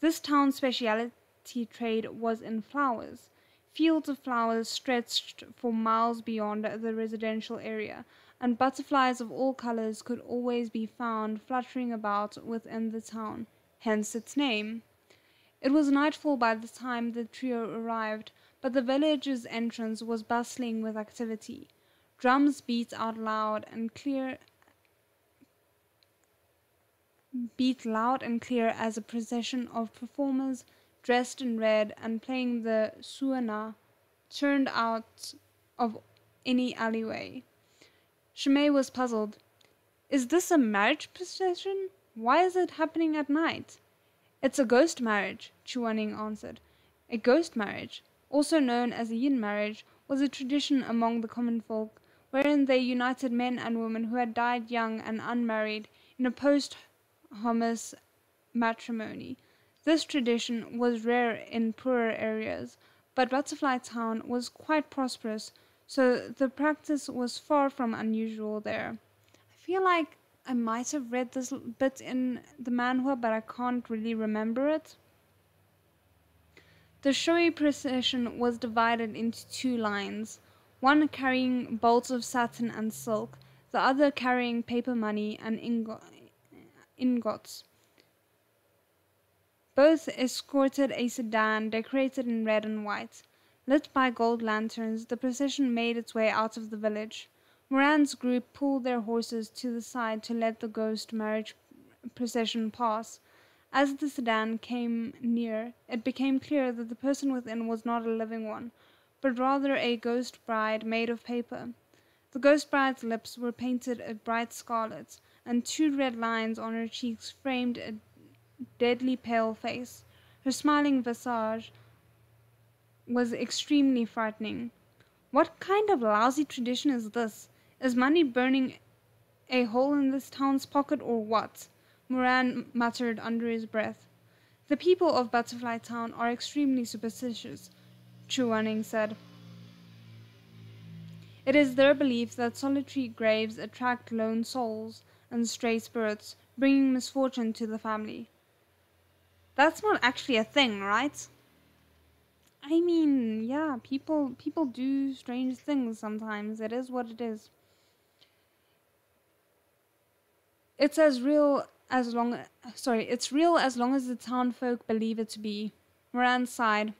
This town's specialty trade was in flowers. Fields of flowers stretched for miles beyond the residential area, and butterflies of all colors could always be found fluttering about within the town, hence its name. It was nightfall by the time the trio arrived, but the village's entrance was bustling with activity. Drums beat loud and clear as a procession of performers dressed in red and playing the suana turned out of any alleyway. Shimei was puzzled. Is this a marriage procession? Why is it happening at night? It's a ghost marriage, Chuaning answered. A ghost marriage, also known as a yin marriage, was a tradition among the common folk, wherein they united men and women who had died young and unmarried in a posthumous matrimony. This tradition was rare in poorer areas, but Butterfly Town was quite prosperous, so the practice was far from unusual there. I feel like I might have read this bit in the manhwa, but I can't really remember it. The showy procession was divided into two lines, one carrying bolts of satin and silk, the other carrying paper money and ingots. Both escorted a sedan decorated in red and white. Lit by gold lanterns, the procession made its way out of the village. Moran's group pulled their horses to the side to let the ghost marriage procession pass. As the sedan came near, it became clear that the person within was not a living one, but rather a ghost bride made of paper. The ghost bride's lips were painted a bright scarlet, and two red lines on her cheeks framed a deadly pale face. Her smiling visage was extremely frightening. What kind of lousy tradition is this? Is money burning a hole in this town's pocket or what? Moran muttered under his breath. The people of Butterfly Town are extremely superstitious, Chuaning said. It is their belief that solitary graves attract lone souls and stray spirits, bringing misfortune to the family. That's not actually a thing, right? I mean, yeah, people do strange things sometimes. It is what it is. It's real as long as the town folk believe it to be. Moran sighed.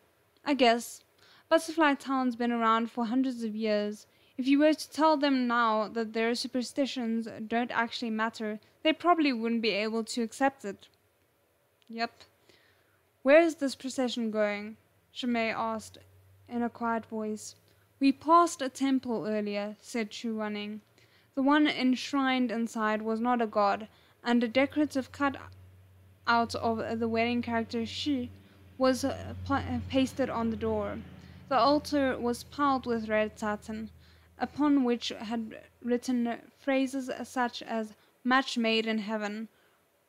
I guess. Butterfly Town's been around for hundreds of years. If you were to tell them now that their superstitions don't actually matter, they probably wouldn't be able to accept it. Yep. Where is this procession going? Shimei asked in a quiet voice. We passed a temple earlier, said Chuaning. The one enshrined inside was not a god, and a decorative cut out of the wedding character Shi was pasted on the door. The altar was piled with red satin, upon which had written phrases such as match made in heaven,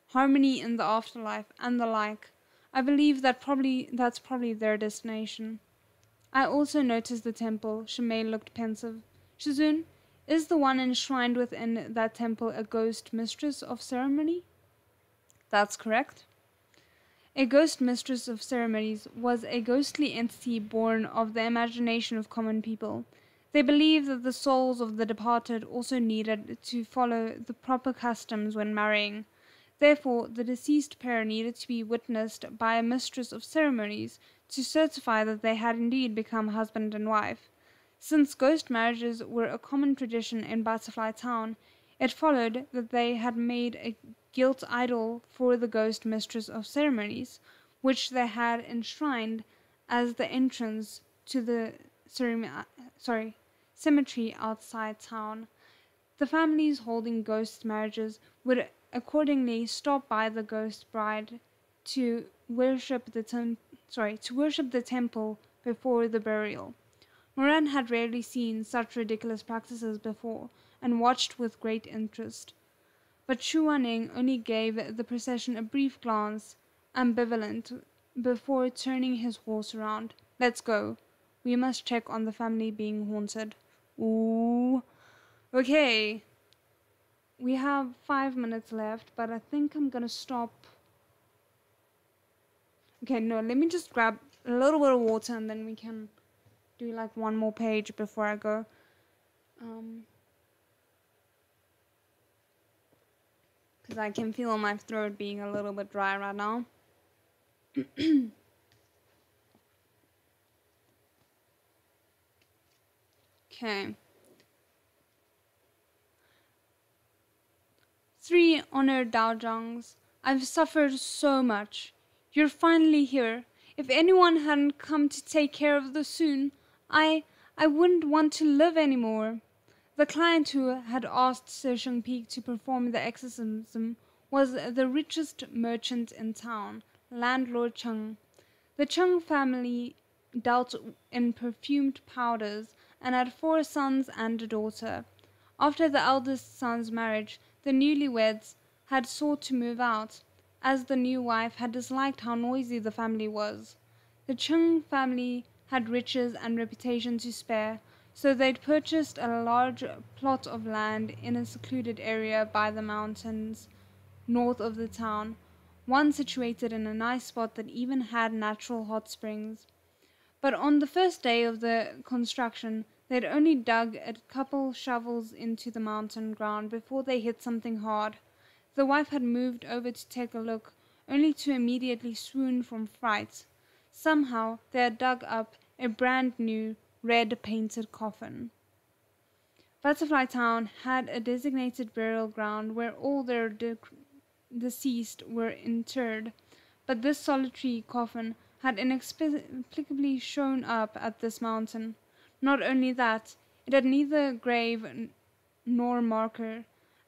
harmony in the afterlife, and the like. I believe that's probably their destination. I also noticed the temple. Shimei looked pensive. Shizun, is the one enshrined within that temple a ghost mistress of ceremony? That's correct. A ghost mistress of ceremonies was a ghostly entity born of the imagination of common people. They believed that the souls of the departed also needed to follow the proper customs when marrying. Therefore, the deceased pair needed to be witnessed by a mistress of ceremonies to certify that they had indeed become husband and wife. Since ghost marriages were a common tradition in Butterfly Town, it followed that they had made a gilt idol for the ghost mistress of ceremonies, which they had enshrined as the entrance to the cemetery outside town. The families holding ghost marriages would accordingly stop by the ghost bride to worship the temple before the burial. Moran had rarely seen such ridiculous practices before, and watched with great interest. But Chuaning only gave the procession a brief glance, ambivalent, before turning his horse around. Let's go. We must check on the family being haunted. Ooh. Okay. We have 5 minutes left, but I think I'm gonna stop. Okay, no, let me just grab a little bit of water and then we can do like one more page before I go. Because I can feel my throat being a little bit dry right now. Okay. 3 honored Daozhangs. I've suffered so much. You're finally here. If anyone hadn't come to take care of the Sun, I wouldn't want to live anymore. The client who had asked Sir Shengpi to perform the exorcism was the richest merchant in town, landlord Cheng. The Cheng family dealt in perfumed powders and had 4 sons and a daughter. After the eldest son's marriage, the newlyweds had sought to move out, as the new wife had disliked how noisy the family was. The Cheng family had riches and reputation to spare, so they'd purchased a large plot of land in a secluded area by the mountains north of the town, one situated in a nice spot that even had natural hot springs. But on the first day of the construction, they'd only dug a couple shovels into the mountain ground before they hit something hard. The wife had moved over to take a look, only to immediately swoon from fright. Somehow they had dug up a brand new, red-painted coffin. Butterfly Town had a designated burial ground where all their deceased were interred, but this solitary coffin had inexplicably shown up at this mountain. Not only that, it had neither grave nor marker,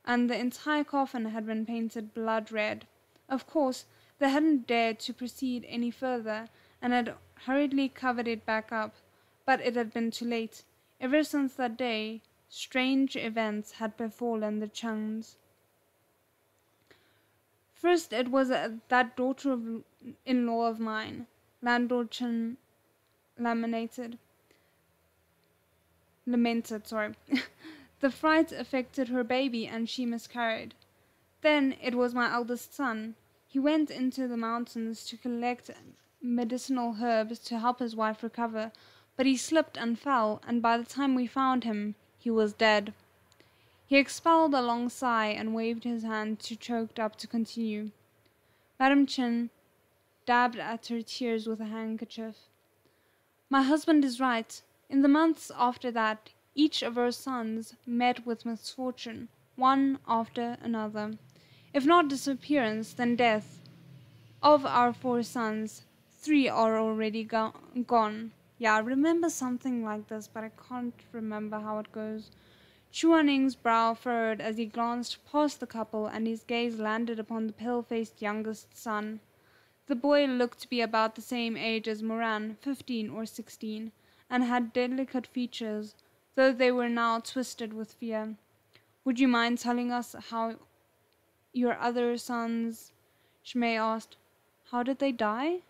and the entire coffin had been painted blood red. Of course, they hadn't dared to proceed any further, and had hurriedly covered it back up, but it had been too late. Ever since that day, strange events had befallen the Chengs. First, it was that daughter-in-law of mine, Landlord Chen, lamented. The fright affected her baby and she miscarried. Then it was my eldest son. He went into the mountains to collect medicinal herbs to help his wife recover, but he slipped and fell, and by the time we found him, he was dead. He expelled a long sigh and waved his hand to choked up to continue. Madame Chen dabbed at her tears with a handkerchief. My husband is right. In the months after that, each of our sons met with misfortune, one after another. If not disappearance, then death. Of our 4 sons, 3 are already gone. Yeah, I remember something like this, but I can't remember how it goes. Chuaning's brow furrowed as he glanced past the couple, and his gaze landed upon the pale-faced youngest son. The boy looked to be about the same age as Moran, 15 or 16, and had delicate features, though they were now twisted with fear. Would you mind telling us how your other sons? Shimei asked. How did they die?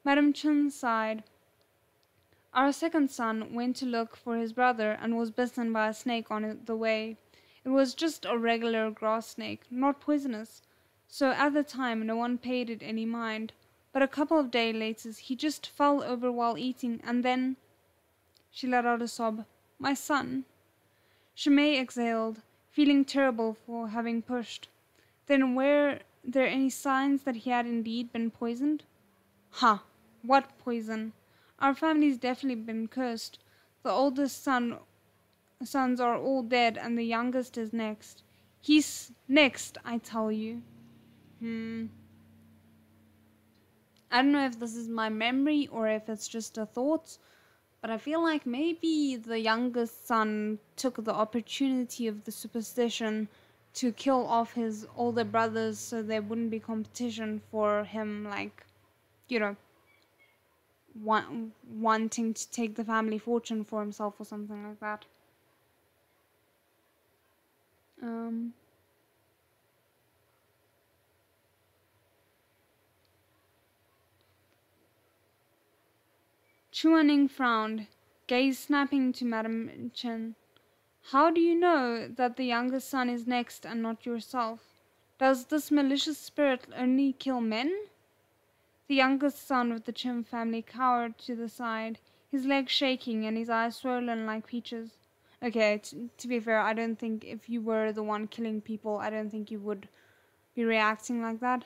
Madame Chen sighed. Our second son went to look for his brother and was bitten by a snake on the way. It was just a regular grass snake, not poisonous, so at the time no one paid it any mind. But a couple of days later he just fell over while eating, and then... She let out a sob. My son. Shimei exhaled, feeling terrible for having pushed. Then were there any signs that he had indeed been poisoned? Ha! What poison? Our family's definitely been cursed. The oldest sons are all dead, and the youngest is next. He's next, I tell you. I don't know if this is my memory or if it's just a thought, but I feel like maybe the youngest son took the opportunity of the superstition to kill off his older brothers so there wouldn't be competition for him, like, you know, wanting to take the family fortune for himself or something like that. Chuaning frowned. gaze snapping to Madame Chen. How do you know that the youngest son is next and not yourself? Does this malicious spirit only kill men? The youngest son of the Chen family cowered to the side, his legs shaking and his eyes swollen like peaches. Okay, to be fair, I don't think if you were the one killing people, I don't think you would be reacting like that.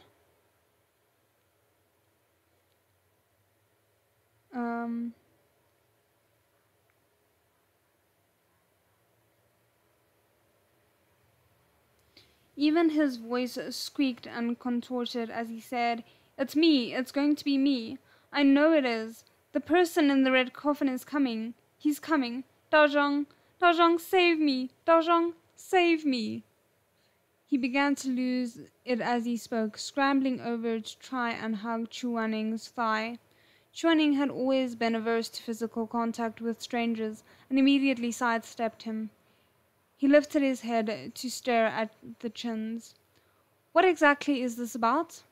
Even his voice squeaked and contorted as he said, "It's me, it's going to be me. I know it is. The person in the red coffin is coming. He's coming. Dao Zhang, save me. Dao Zhang, save me." He began to lose it as he spoke, scrambling over to try and hug Chuaning's thigh. Chuaning had always been averse to physical contact with strangers and immediately sidestepped him. He lifted his head to stare at the Chins. "What exactly is this about?"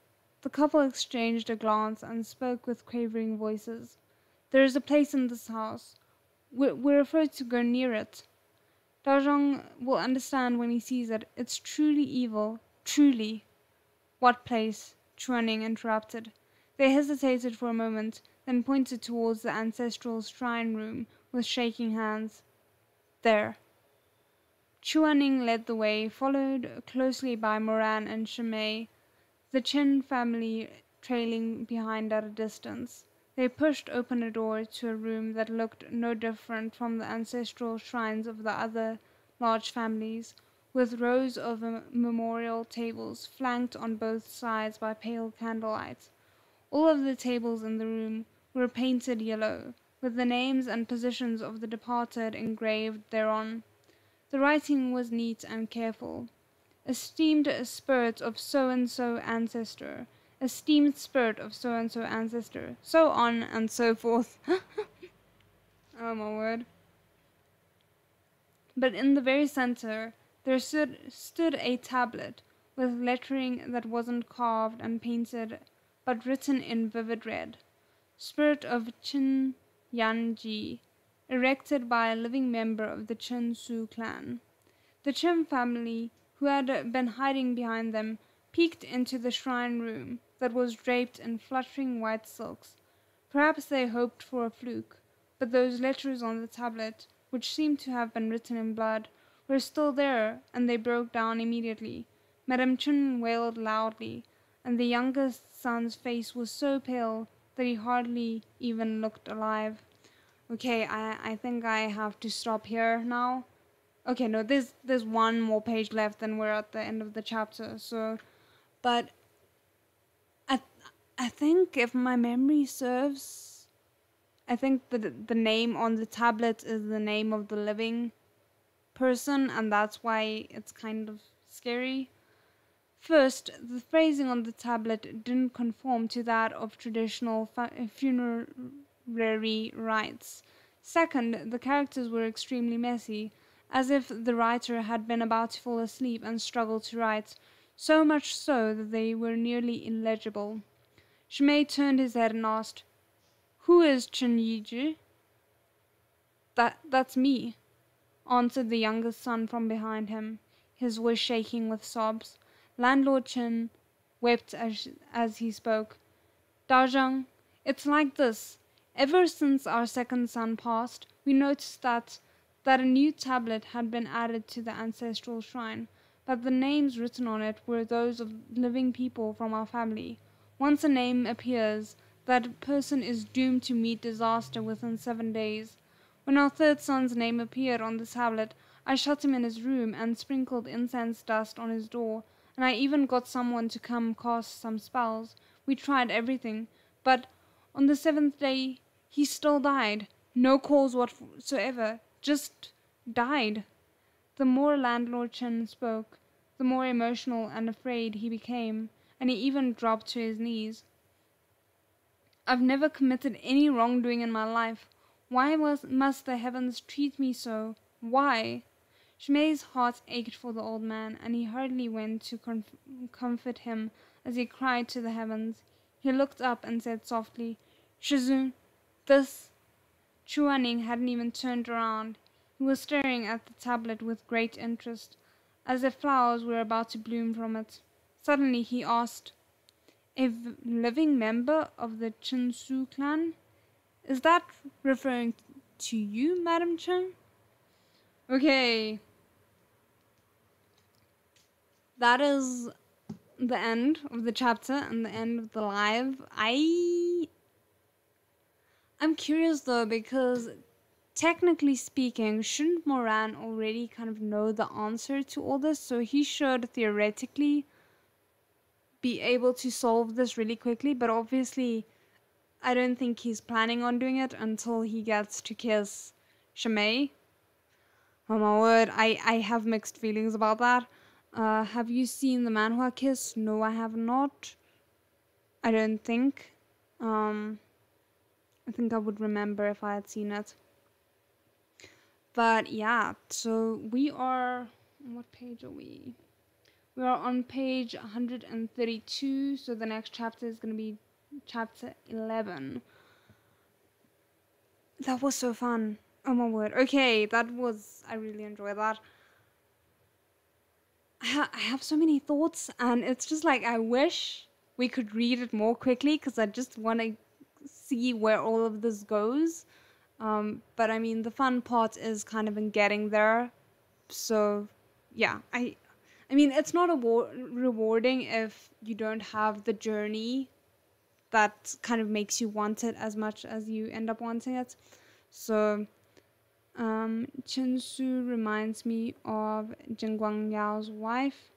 The couple exchanged a glance and spoke with quavering voices. "There is a place in this house. We're afraid to go near it. Dao Zhang will understand when he sees it. It's truly evil. Truly." "What place?" Chuaning interrupted. They hesitated for a moment, then pointed towards the ancestral shrine room with shaking hands. "There." Chuaning led the way, followed closely by Moran and Shimei, the Chen family trailing behind at a distance. They pushed open a door to a room that looked no different from the ancestral shrines of the other large families, with rows of memorial tables flanked on both sides by pale candlelight. All of the tables in the room were painted yellow, with the names and positions of the departed engraved thereon. The writing was neat and careful. "Esteemed spirit of so-and-so ancestor. Esteemed spirit of so-and-so ancestor." So on and so forth. Oh my word. But in the very center, there stood a tablet with lettering that wasn't carved and painted, but written in vivid red. "Spirit of Qin Yanji, erected by a living member of the Chen Su clan." The Chen family, who had been hiding behind them, peeked into the shrine room that was draped in fluttering white silks. Perhaps they hoped for a fluke, but those letters on the tablet, which seemed to have been written in blood, were still there, and they broke down immediately. Madame Chen wailed loudly, and the youngest son's face was so pale that he hardly even looked alive. Okay, I think I have to stop here now. Okay, no, there's one more page left and we're at the end of the chapter, so, but I think if my memory serves, I think the name on the tablet is the name of the living person, and that's why it's kind of scary. First, the phrasing on the tablet didn't conform to that of traditional funerary rites. Second, the characters were extremely messy, as if the writer had been about to fall asleep and struggled to write, so much so that they were nearly illegible. Shimei turned his head and asked, "Who is Chen Yiji?" That's me," answered the youngest son from behind him, his voice shaking with sobs. Landlord Chen wept as he spoke. "Dao Zhang, it's like this. Ever since our second son passed, we noticed that a new tablet had been added to the ancestral shrine, but the names written on it were those of living people from our family. Once a name appears, that person is doomed to meet disaster within 7 days. When our third son's name appeared on the tablet, I shut him in his room and sprinkled incense dust on his door, and I even got someone to come cast some spells. We tried everything, but on the 7th day, he still died. No cause whatsoever. Just died." The more Landlord Chen spoke, the more emotional and afraid he became, and he even dropped to his knees. "I've never committed any wrongdoing in my life. Why must the heavens treat me so? Why?" Shimei's heart ached for the old man, and he hurriedly went to comfort him as he cried to the heavens. He looked up and said softly, "Shizun, this..." Chuaning hadn't even turned around. He was staring at the tablet with great interest, as if flowers were about to bloom from it. Suddenly he asked, "A living member of the Chinsu clan? Is that referring to you, Madam Chen?" Okay. That is the end of the chapter and the end of the live. I'm curious though, because technically speaking, shouldn't Moran already kind of know the answer to all this? So he should theoretically be able to solve this really quickly, but obviously I don't think he's planning on doing it until he gets to kiss Shamei. Oh my word, I have mixed feelings about that. Have you seen the manhwa kiss? No, I have not. I don't think. I think I would remember if I had seen it. But yeah, so we are... What page are we? We are on page 132, so the next chapter is going to be chapter 11. That was so fun. Oh my word. Okay, I really enjoyed that. I have so many thoughts, and it's just like I wish we could read it more quickly, because I just want to see where all of this goes. But I mean, the fun part is kind of in getting there. So yeah, I mean, it's not rewarding if you don't have the journey that kind of makes you want it as much as you end up wanting it. So Chinsu reminds me of Jin Guangyao's wife.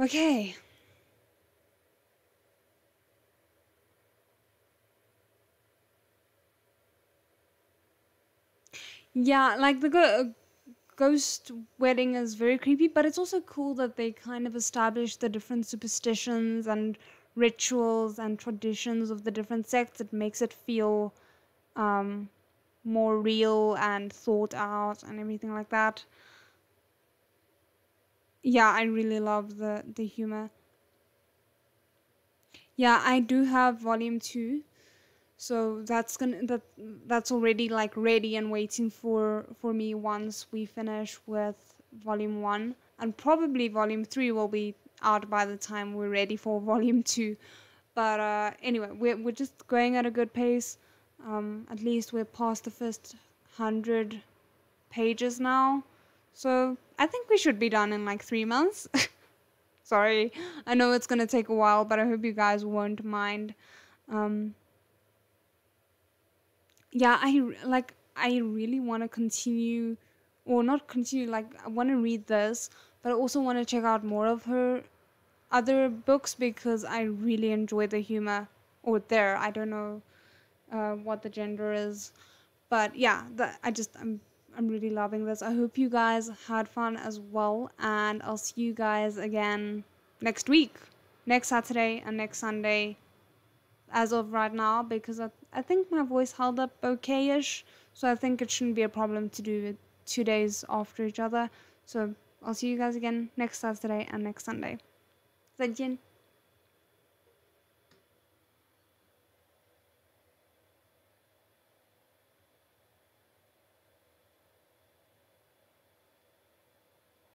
Okay. Yeah, like the ghost wedding is very creepy, but it's also cool that they kind of establish the different superstitions and rituals and traditions of the different sects. It makes it feel more real and thought out and everything like that. Yeah, I really love the humor. Yeah, I do have volume 2. So that's already like ready and waiting for me once we finish with volume 1, and probably volume 3 will be out by the time we're ready for volume 2. But anyway, we're just going at a good pace. At least we're past the first 100 pages now, so I think we should be done in like 3 months. Sorry, I know it's gonna take a while, but I hope you guys won't mind. Yeah, I really want to continue, or not continue, like I want to read this, but I also want to check out more of her other books because I really enjoy the humor. Or there, I don't know what the gender is, but yeah, I'm really loving this. I hope you guys had fun as well, and I'll see you guys again next week, next Saturday and next Sunday, as of right now, because I think my voice held up okay-ish, so I think it shouldn't be a problem to do it 2 days after each other. So I'll see you guys again next Saturday and next Sunday. 再见。